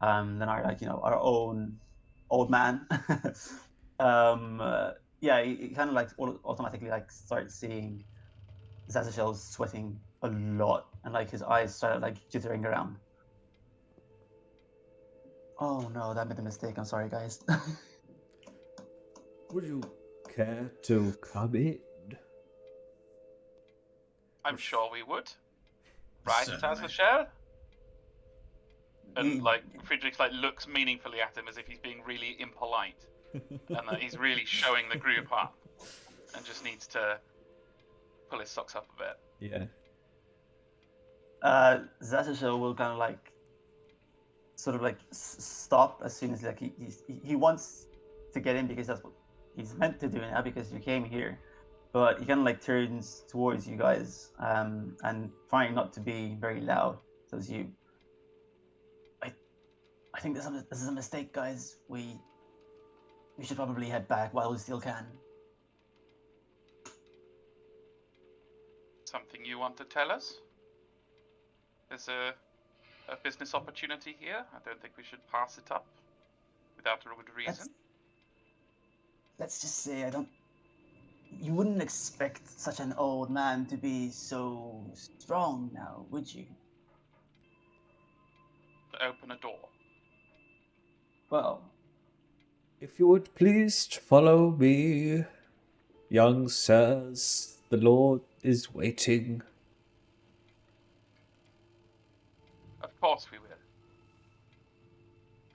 than our own old man. Yeah, he kind of like automatically like starts seeing SASHES sweating a lot, and like his eyes started like jittering around. Oh no, that made a mistake. I'm sorry, guys. Would you care to come in? I'm sure we would. Right, Certainly. SASHES? And like Friedrich like looks meaningfully at him as if he's being really impolite, and that he's really showing the group up, and just needs to pull his socks up a bit. Yeah. SASHES will kind of like sort of like stop as soon as like he wants to get in because that's what he's meant to do now because you came here, but he kind of like turns towards you guys and trying not to be very loud says you. I think this is a mistake, guys. We should probably head back while we still can. Something you want to tell us? There's a business opportunity here. I don't think we should pass it up without a good reason. Let's just say you wouldn't expect such an old man to be so strong now, would you? To open a door. Well, If you would please follow me, young sirs, the Lord is waiting. Of course we will.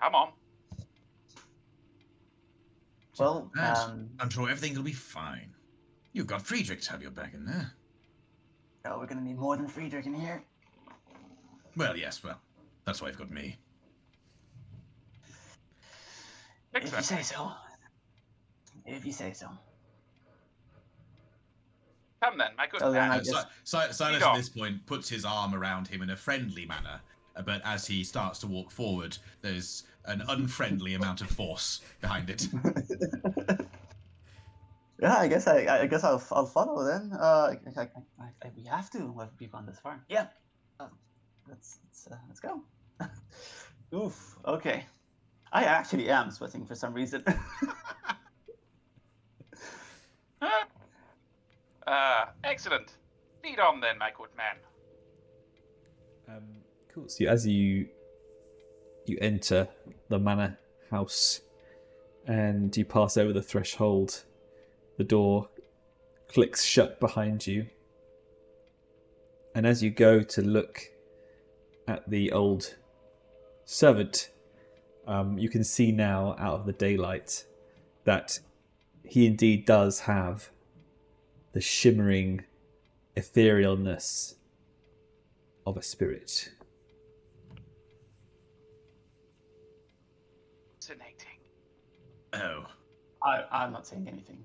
Come on. well, I'm sure everything will be fine. You've got Friedrich to have your back in there. we're gonna need more than Friedrich in here. Well, yes, that's why you've got me. If you Excellent. say so. If you say so. Come then, my good Oh, then man. I guess- Silas Lead at on. this point puts his arm around him in a friendly manner but as he starts to walk forward, there's an unfriendly amount of force behind it. Yeah, I guess I'll follow then. We have to if we've gone this far. Yeah. Let's go. Oof. Okay. I actually am sweating for some reason. Excellent. Lead on then, my good man. Cool. So as you enter the manor house and you pass over the threshold, the door clicks shut behind you. And as you go to look at the old servant, you can see now out of the daylight that he indeed does have the shimmering etherealness of a spirit. Fascinating. Oh. I'm not saying anything.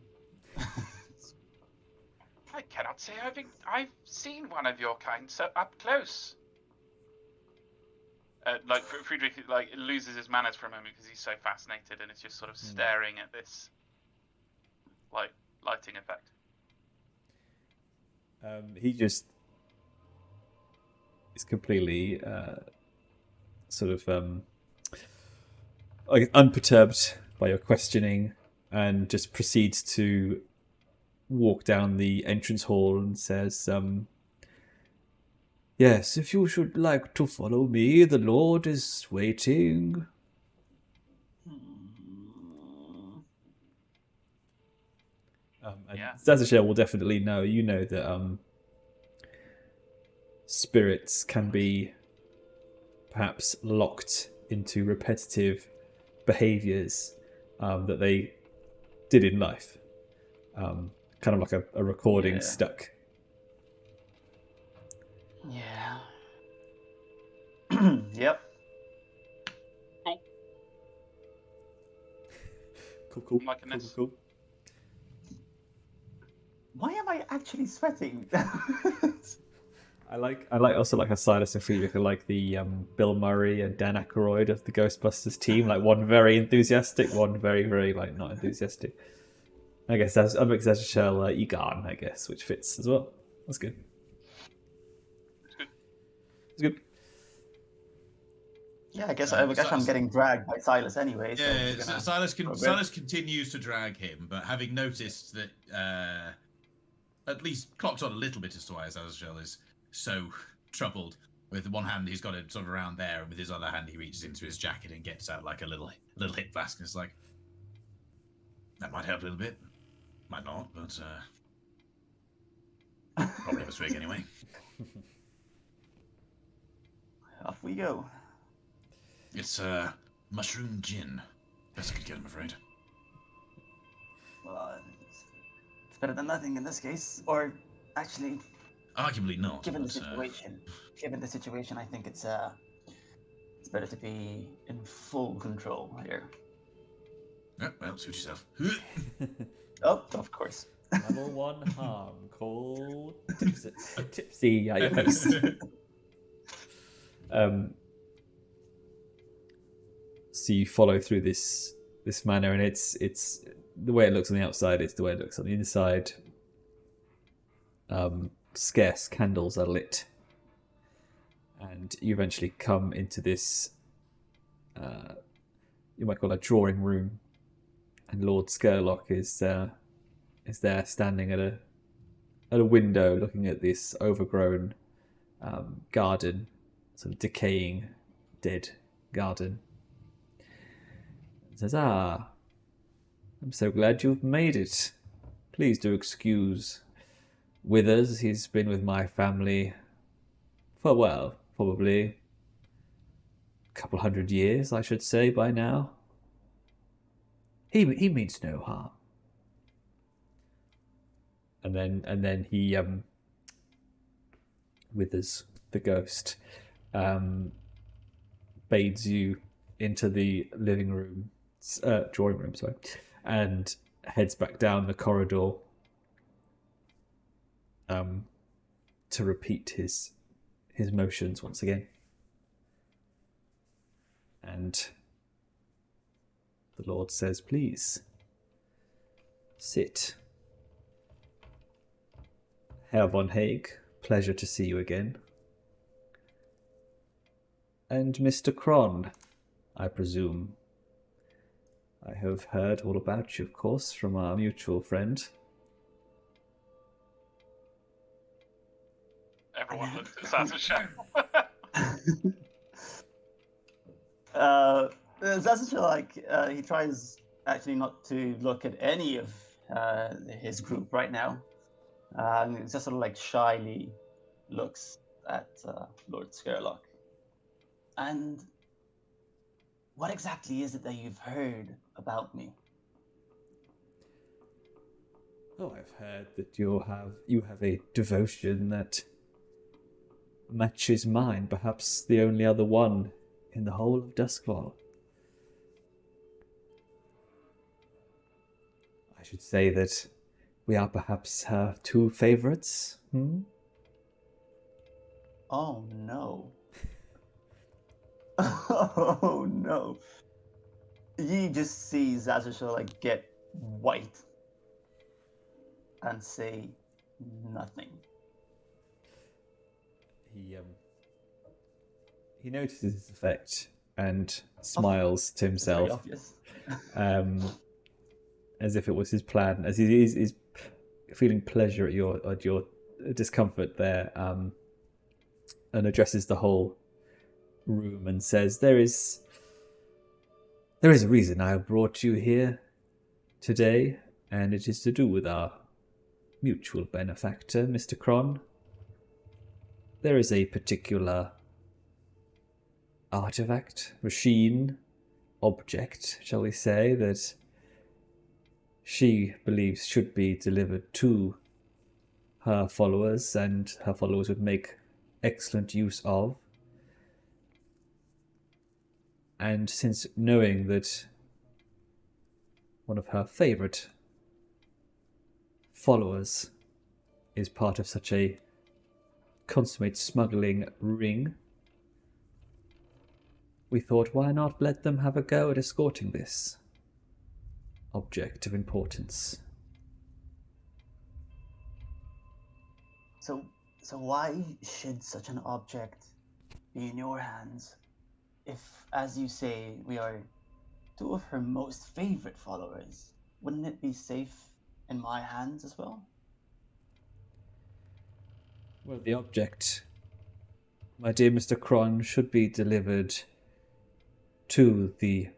I cannot say I've seen one of your kind so up close. Friedrich loses his manners for a moment because he's so fascinated and is just sort of staring at this lighting effect. He just is completely unperturbed by your questioning and just proceeds to walk down the entrance hall and says, yes, if you should like to follow me, the Lord is waiting. And Szaszachel will definitely know. You know that spirits can be perhaps locked into repetitive behaviours that they did in life. Kind of like a recording stuck. Yeah. Yep. Cool. I'm liking this. Cool. Why am I actually sweating? I like also like a Silas and Friedrich, like the Bill Murray and Dan Aykroyd of the Ghostbusters team, like one very enthusiastic, one very, very like not enthusiastic. I guess that's SASHES Egon, I guess, which fits as well. That's good. It's good. Yeah, I guess I'm getting dragged by Silas anyway. So Silas continues to drag him, but having noticed that at least clocked on a little bit as to why SASHES is so troubled. With one hand he's got it sort of around there, and with his other hand he reaches into his jacket and gets out like a little hip flask, and it's like, that might help a little bit. Might not, but probably a swig anyway. Off we go. It's mushroom gin. Best I could get, I'm afraid. Well, it's better than nothing in this case. Or actually, arguably not. Given the situation, I think it's better to be in full control here. Oh, well, suit yourself. Oh, of course. Level 1 harm called tipsy at your face. So you follow through this manor, and it's the way it looks on the outside is the way it looks on the inside. Scarce candles are lit, and you eventually come into this you might call it a drawing room, and Lord Scurlock is there standing at a window looking at this overgrown garden, sort of decaying dead garden. Says, I'm so glad you've made it. Please do excuse Withers. He's been with my family for, well, probably a couple 100 years, I should say, by now. He means no harm. And then he Withers, the ghost, bades you into the drawing room, sorry, and heads back down the corridor to repeat his motions once again. And the Lord says, please, sit. Herr von Haig, pleasure to see you again. And Mr. Krohn, I presume. I have heard all about you, of course, from our mutual friend. Everyone looks at Szaszachel. Szaszachel, he tries actually not to look at any of his group right now. He just sort of like shyly looks at Lord Scurlock. And what exactly is it that you've heard about me? Oh, I've heard that you have a devotion that matches mine, perhaps the only other one in the whole of Duskfall. I should say that we are perhaps her two favorites. Oh no. Oh no. You just see Szaszachel like get white and say nothing. He notices his effect and smiles to It's very himself, obvious. as if it was his plan. As he's feeling pleasure at your discomfort there, and addresses the whole room and says, "There is a reason I have brought you here today, and it is to do with our mutual benefactor, Mr. Krohn. There is a particular artifact, machine, object, shall we say, that she believes should be delivered to her followers, and her followers would make excellent use of. And since knowing that one of her favourite followers is part of such a consummate smuggling ring, we thought, why not let them have a go at escorting this object of importance? So why should such an object be in your hands if, as you say, we are two of her most favorite followers? Wouldn't it be safe in my hands as well? Well, the object, my dear Mr. Krohn, should be delivered to the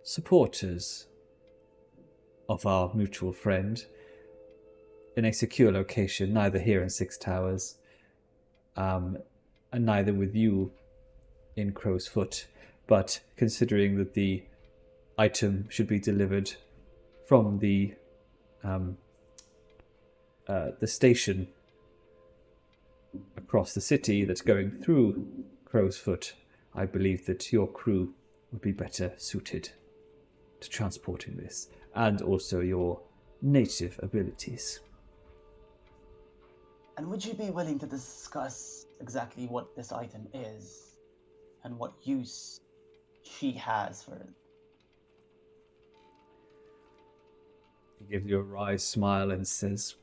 supporters of our mutual friend in a secure location, neither here in Six Towers, and neither with you in Crow's Foot. But considering that the item should be delivered from the station across the city that's going through Crow's Foot, I believe that your crew would be better suited to transporting this, and also your native abilities. And would you be willing to discuss exactly what this item is and what use she has for it? He gives you a wry smile and says,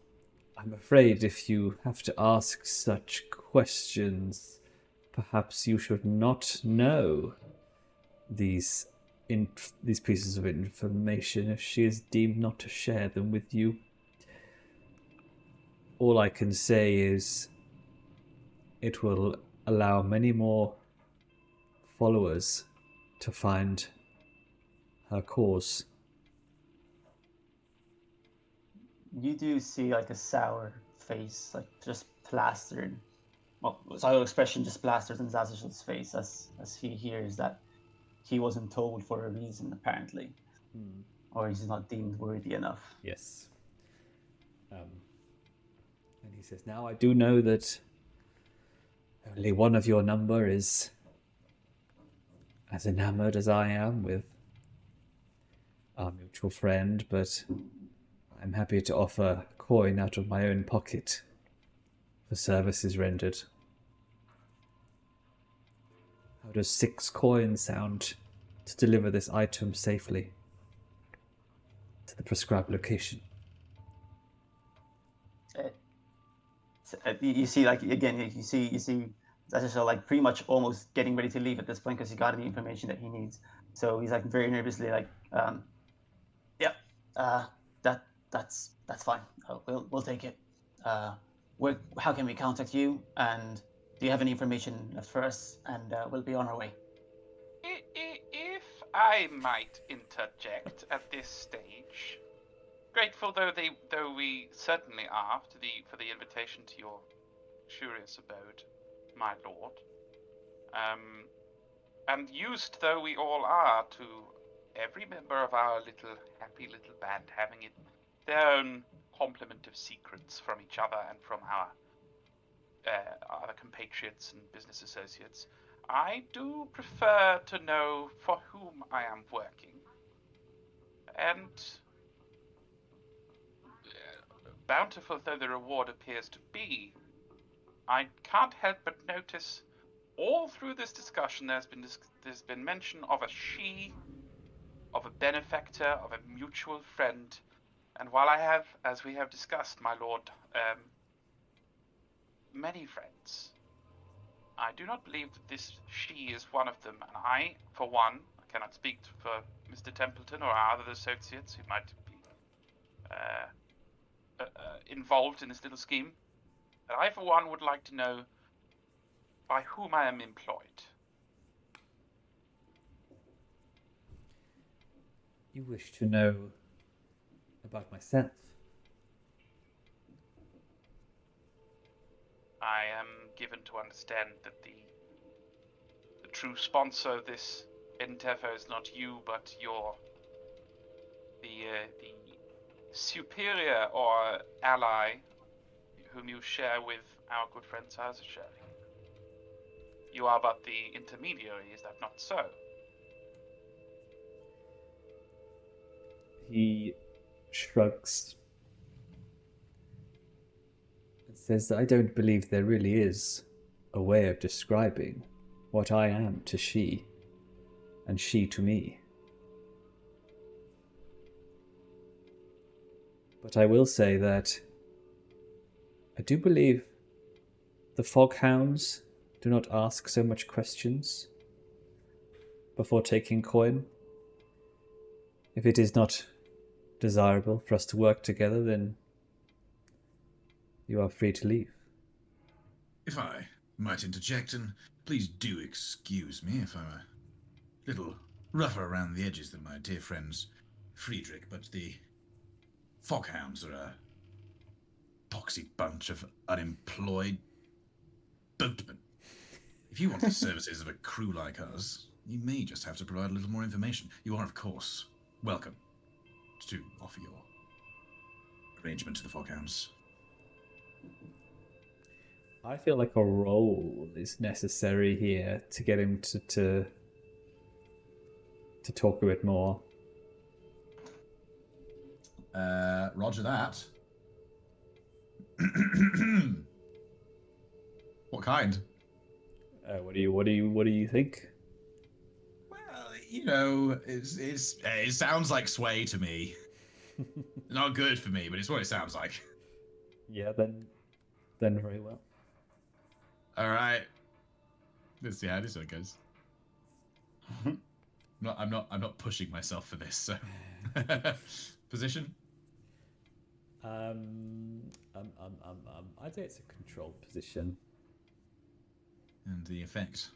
I'm afraid if you have to ask such questions, perhaps you should not know these pieces of information if she is deemed not to share them with you. All I can say is it will allow many more followers to find her cause. You do see like a sour face, like just plastered. Well, sour expression just plastered in Szaszechel's face as he hears that he wasn't told for a reason, apparently. Or he's not deemed worthy enough. Yes. And he says, now I do know that only one of your number is as enamored as I am with our mutual friend, but I'm happy to offer coin out of my own pocket for services rendered. How does 6 coins sound to deliver this item safely to the prescribed location? You see, like, again, you see Szaszachel, like, pretty much almost getting ready to leave at this point because he got the information that he needs. So he's like very nervously like, yeah, that's fine. We'll take it. How can we contact you? And do you have any information left for us? And we'll be on our way. If I might interject at this stage, grateful though we certainly are for the invitation to your curious abode, my lord. And used though we all are to every member of our happy little band having their own complement of secrets from each other and from our other compatriots and business associates, I do prefer to know for whom I am working. And bountiful though the reward appears to be, I can't help but notice all through this discussion there's been mention of a she, of a benefactor, of a mutual friend. And while I have, as we have discussed, my lord, many friends, I do not believe that this she is one of them. And I, for one, cannot speak for Mr. Templeton or our other associates who might be involved in this little scheme. But I, for one, would like to know by whom I am employed. You wish to know about myself? I am given to understand that the true sponsor of this endeavor is not you, but the superior or ally whom you share with our good friend Szaszachel. You are but the intermediary, is that not so? He shrugs and says that I don't believe there really is a way of describing what I am to she, and she to me. But I will say that I do believe the foghounds do not ask so much questions before taking coin. If it is not desirable for us to work together, then you are free to leave. If I might interject, and please do excuse me if I'm a little rougher around the edges than my dear friends Friedrich, but the foghounds are a poxy bunch of unemployed boatmen. If you want the services of a crew like us, you may just have to provide a little more information. You are, of course, welcome to offer your arrangement to the foghounds. I feel like a roll is necessary here to get him to talk a bit more. Roger that. What kind? What do you think? Well, you know, it sounds like sway to me. Not good for me, but it's what it sounds like. Yeah, then very well. All right. Let's see how this one goes. I'm not pushing myself for this. So, position. I'd say it's a controlled position. And the effect.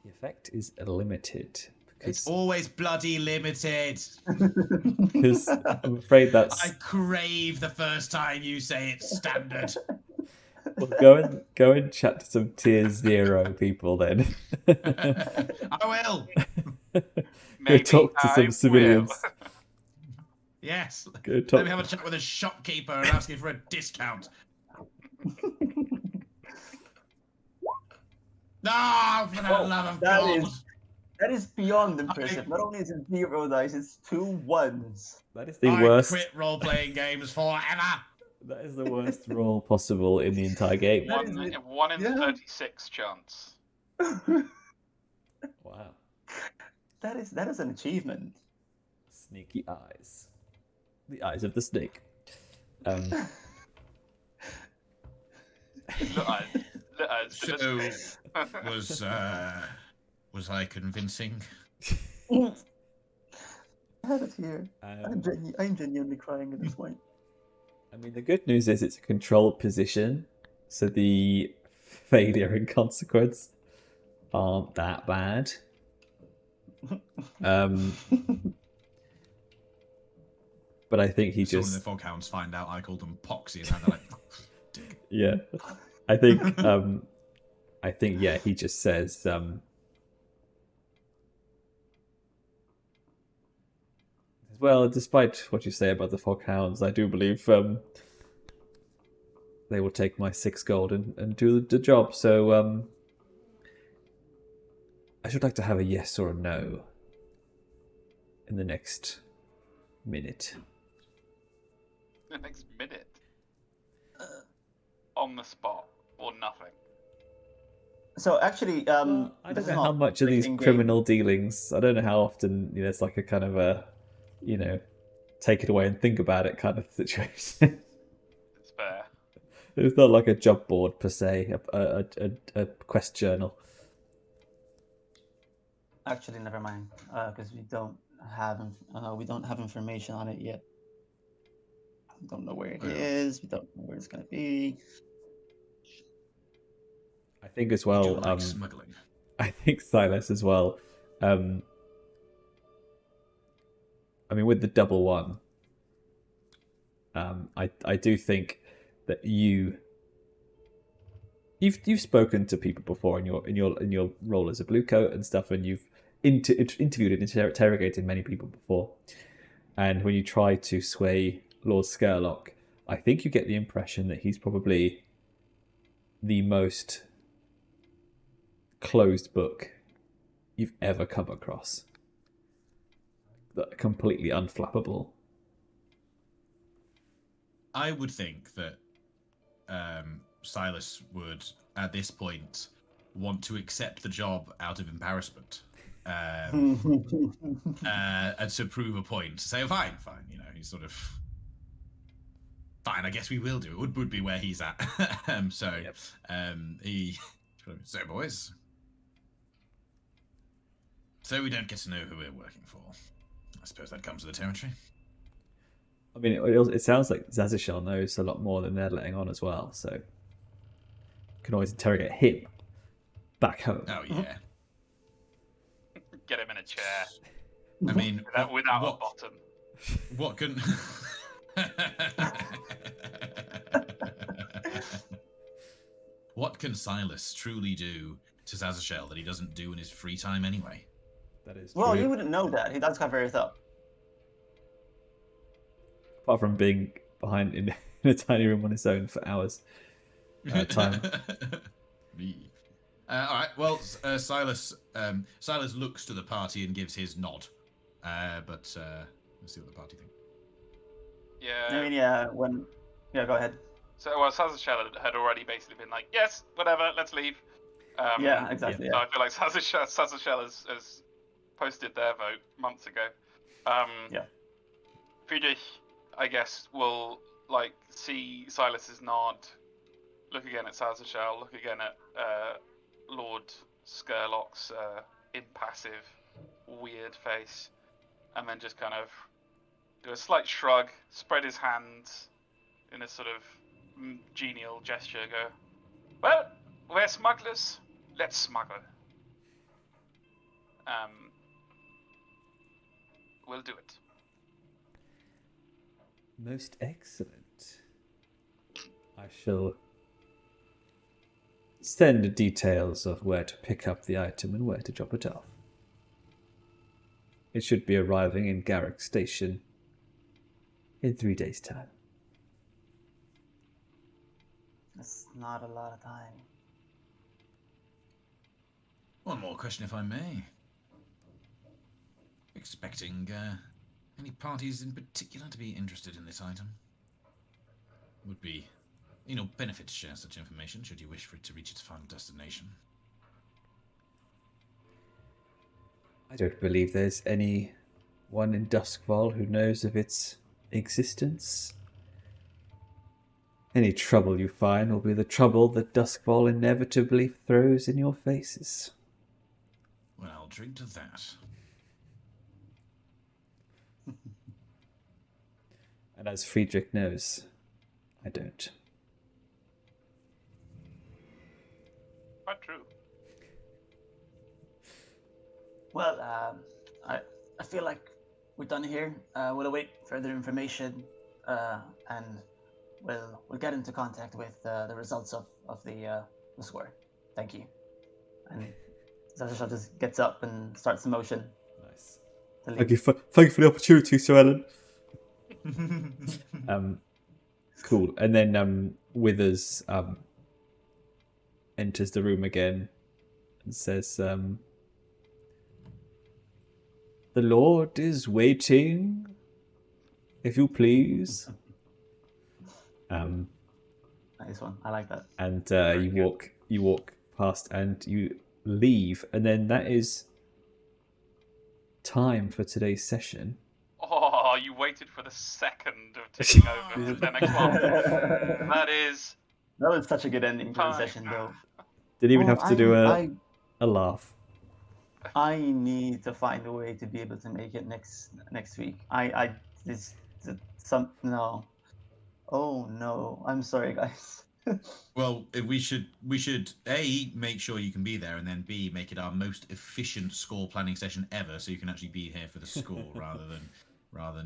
The effect is limited. It's always bloody limited. Because I'm afraid that's. I crave the first time you say it's standard. Well, go and chat to some tier 0 people then. I will. Go talk to some civilians. Yes. Go talk. Let me have a chat with a shopkeeper and ask him for a discount. No, for the love of God. That is beyond impressive. Not only is it 0 dice, it's 2 1s. That is the worst. I quit role-playing games forever. That is the worst roll possible in the entire game. 1 in 36 chance. Wow. That is an achievement. Sneaky eyes. The eyes of the snake. Look at So, was I convincing? I have it here. Um, I'm genuinely crying at this point. I mean, the good news is it's a controlled position, so the failure and consequence aren't that bad. But I think he So when just... the foghounds find out I called them Poxy, and they're like, dick. Yeah. I think, yeah, he just says, well, despite what you say about the foghounds, I do believe they will take my 6 gold and do the job. So I should like to have a yes or a no in the next minute. the next minute. On the spot or nothing. So actually, Well, I this don't is know how not much of these in-game. criminal dealings. I don't know how often it's like a kind of a, take it away and think about it kind of situation. It's fair. It's not like a job board per se, a quest journal. Actually, never mind, because we don't have information on it yet. We don't know where it is. We don't know where it's gonna be. I think as You well. like smuggling. I think Silas as well. I mean, with the double one, I do think that you've spoken to people before in your role as a blue coat and stuff, and you've interviewed and interrogated many people before. And when you try to sway Lord Scurlock, I think you get the impression that he's probably the most closed book you've ever come across. Completely unflappable. I would think that Silas would, at this point, want to accept the job out of embarrassment. And to prove a point, to say, oh, fine, he's sort of... Fine, I guess we will do. It would be where he's at. He... So, boys... So we don't get to know who we're working for. I suppose that comes with the territory. I mean, it sounds like Szaszachel knows a lot more than they're letting on as well, so you can always interrogate him back home. Oh, yeah. Get him in a chair. I mean, without a bottom. What can... What can Silas truly do to Szaszachel that he doesn't do in his free time anyway? That is Well, true. you wouldn't know that. He does cover his up. Apart from being behind in a tiny room on his own for hours at a time. All right. Well, Silas looks to the party and gives his nod. But let's see what the party think. Yeah. I mean, yeah. Go ahead. So, well, Szaszachel had already basically been like, yes, whatever, let's leave. Yeah, exactly. So Yeah. I feel like Szaszachel has posted their vote months ago. Yeah. Friedrich, I guess, will see Silas's nod, look again at Szaszachel, look again at Lord Scurlock's impassive, weird face, and then just kind of do a slight shrug, spread his hands in a sort of genial gesture, go, well, we're smugglers, let's smuggle. We'll do it. Most excellent. I shall send details of where to pick up the item and where to drop it off. It should be arriving in Garrick Station in 3 days' time. That's not a lot of time. One more question, if I may. Expecting any parties in particular to be interested in this item? Would be, benefit to share such information should you wish for it to reach its final destination. I don't believe there's anyone in Duskfall who knows of its existence. Any trouble you find will be the trouble that Duskfall inevitably throws in your faces. Well, I'll drink to that. And as Friedrich knows, I don't. Quite true. Well, I feel like we're done here. We'll await further information, and we'll get into contact with the results of the score. Thank you. And Szaszachel just gets up and starts the motion. Nice. to leave. Thank you for the opportunity, Sir Ellen. Cool. And then Withers enters the room again and says, "The Lord is waiting, if you please." Nice one. I like that. And you walk past and you leave, and then that is time for today's session. Oh, you waited for the second of ticking over to 10 o'clock. That was such a good ending to the Fine. session, though. Didn't even have to do a laugh. I need to find a way to be able to make it next week. No. Oh no, I'm sorry, guys. Well, we should A, make sure you can be there, and then B, make it our most efficient score planning session ever, so you can actually be here for the score rather than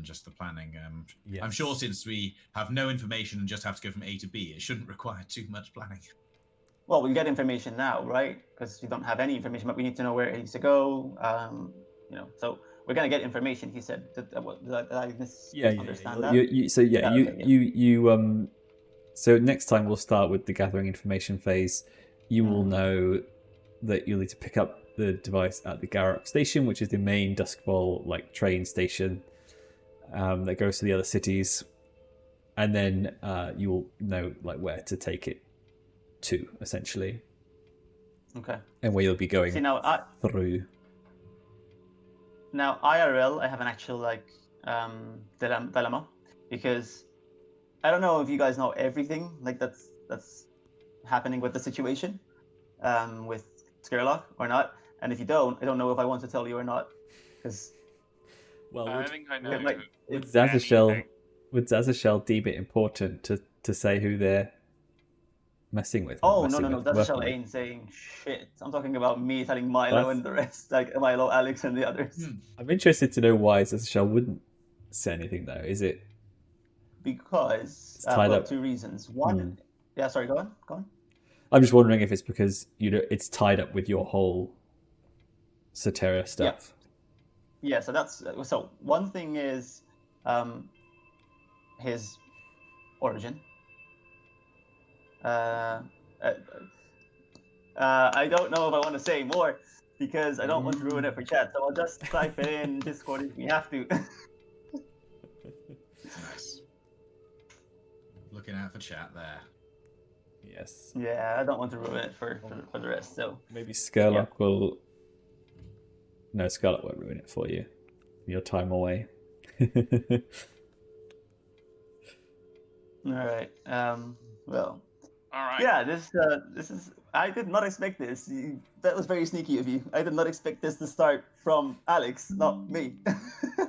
just the planning. Yes. I'm sure since we have no information and just have to go from A to B, it shouldn't require too much planning. Well, we'll get information now, right? Because we don't have any information, but we need to know where it needs to go. So we're gonna get information. He said. Did I misunderstand that? So next time we'll start with the gathering information phase. You will know that you'll need to pick up the device at the Garrock station, which is the main Duskfall train station that goes to the other cities, and then you will know where to take it to, essentially. Okay. And where you'll be going through. Now IRL, I have an actual dilemma, because I don't know if you guys know everything that's happening with the situation with Scurlock or not, and if you don't, I don't know if I want to tell you or not, because I think I know. Would Szaszachel deem it important to say who they're messing with? Oh no, Szaszachel ain't saying shit. I'm talking about me telling Milo and the rest, Milo, Alex, and the others. I'm interested to know why Szaszachel wouldn't say anything, though. Is it because two reasons? One, yeah, sorry, go on. I'm just wondering if it's because it's tied up with your whole Soteria stuff. Yeah, so one thing is his origin. I don't know if I want to say more because I don't want to ruin it for chat, so I'll just type it in Discord if we have to. Nice. Looking out for chat there. Yes. Yeah, I don't want to ruin it for the rest, so... Maybe Scurlock will... No, Scurlock won't ruin it for you. Your time away. Alright, well... Alright. Yeah, this is... I did not expect this. That was very sneaky of you. I did not expect this to start from Alex, not me.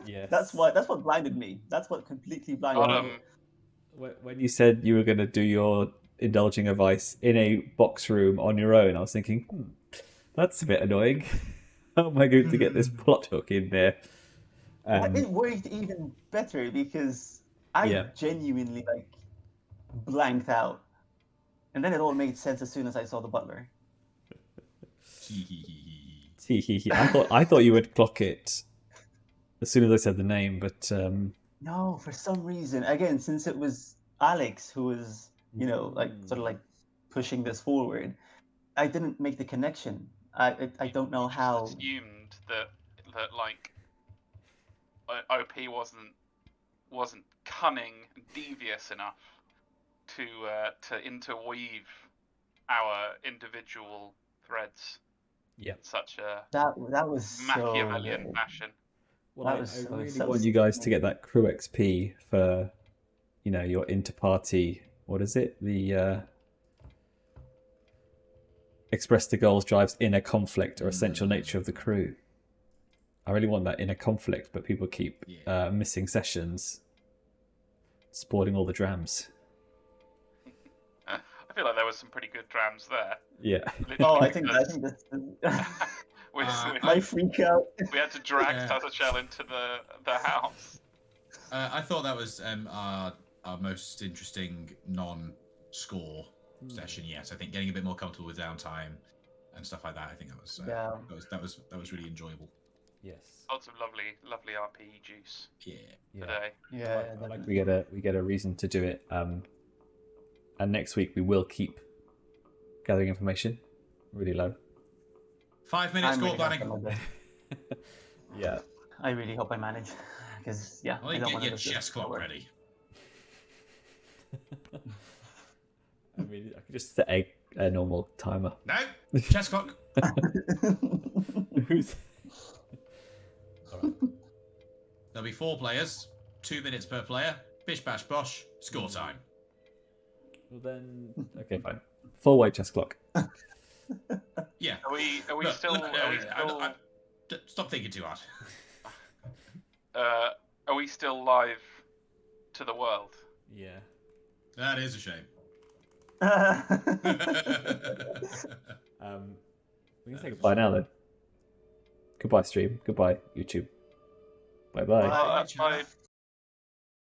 Yes. That's what blinded me. That's what completely blinded me. When you said you were going to do your indulging a vice in a box room on your own, I was thinking, that's a bit annoying. How am I going to get this plot hook in there? It worked even better because I genuinely blanked out, and then it all made sense as soon as I saw the butler. I thought you would clock it as soon as I said the name, but no, for some reason, again, since it was Alex who was pushing this forward, I didn't make the connection. I don't know how. Assumed that OP wasn't cunning and devious enough to interweave our individual threads. Yeah. Such a That was so Machiavellian good. fashion. Well, That I was so- really so want you guys to smooth. get that crew XP for, your inter-party. What is it? The express the goals drives inner conflict or essential nature of the crew. I really want that inner conflict, but people keep missing sessions, spoiling all the drams. I feel like there was some pretty good drams there. Yeah. Oh, I Literally think because that's we my freak out. we had to drag Yeah. Szaszachel into the house. I thought that was our most interesting non-score session yet. I think getting a bit more comfortable with downtime and stuff like that. I think that was that was really enjoyable. Yes. Lots of lovely RPG juice Yeah. today. Yeah, I like we get a reason to do it. And next week we will keep gathering information really low. 5 minutes I'm score really planning. happy with this. Yeah. I really hope I manage, because Well, I don't get want your to chess clock ready. I mean, I could just set a normal timer. No, chess clock. Who's? There'll be 4 players, 2 minutes per player. Bish bash bosh. Score time. Well then, okay, fine. 4-way chess clock. Yeah. Are we Look, still? look, Are we still? stop thinking too hard. Are we still live to the world? Yeah. That is a shame. We can say goodbye now then. Goodbye stream. Goodbye YouTube. Bye bye. Bye. Bye.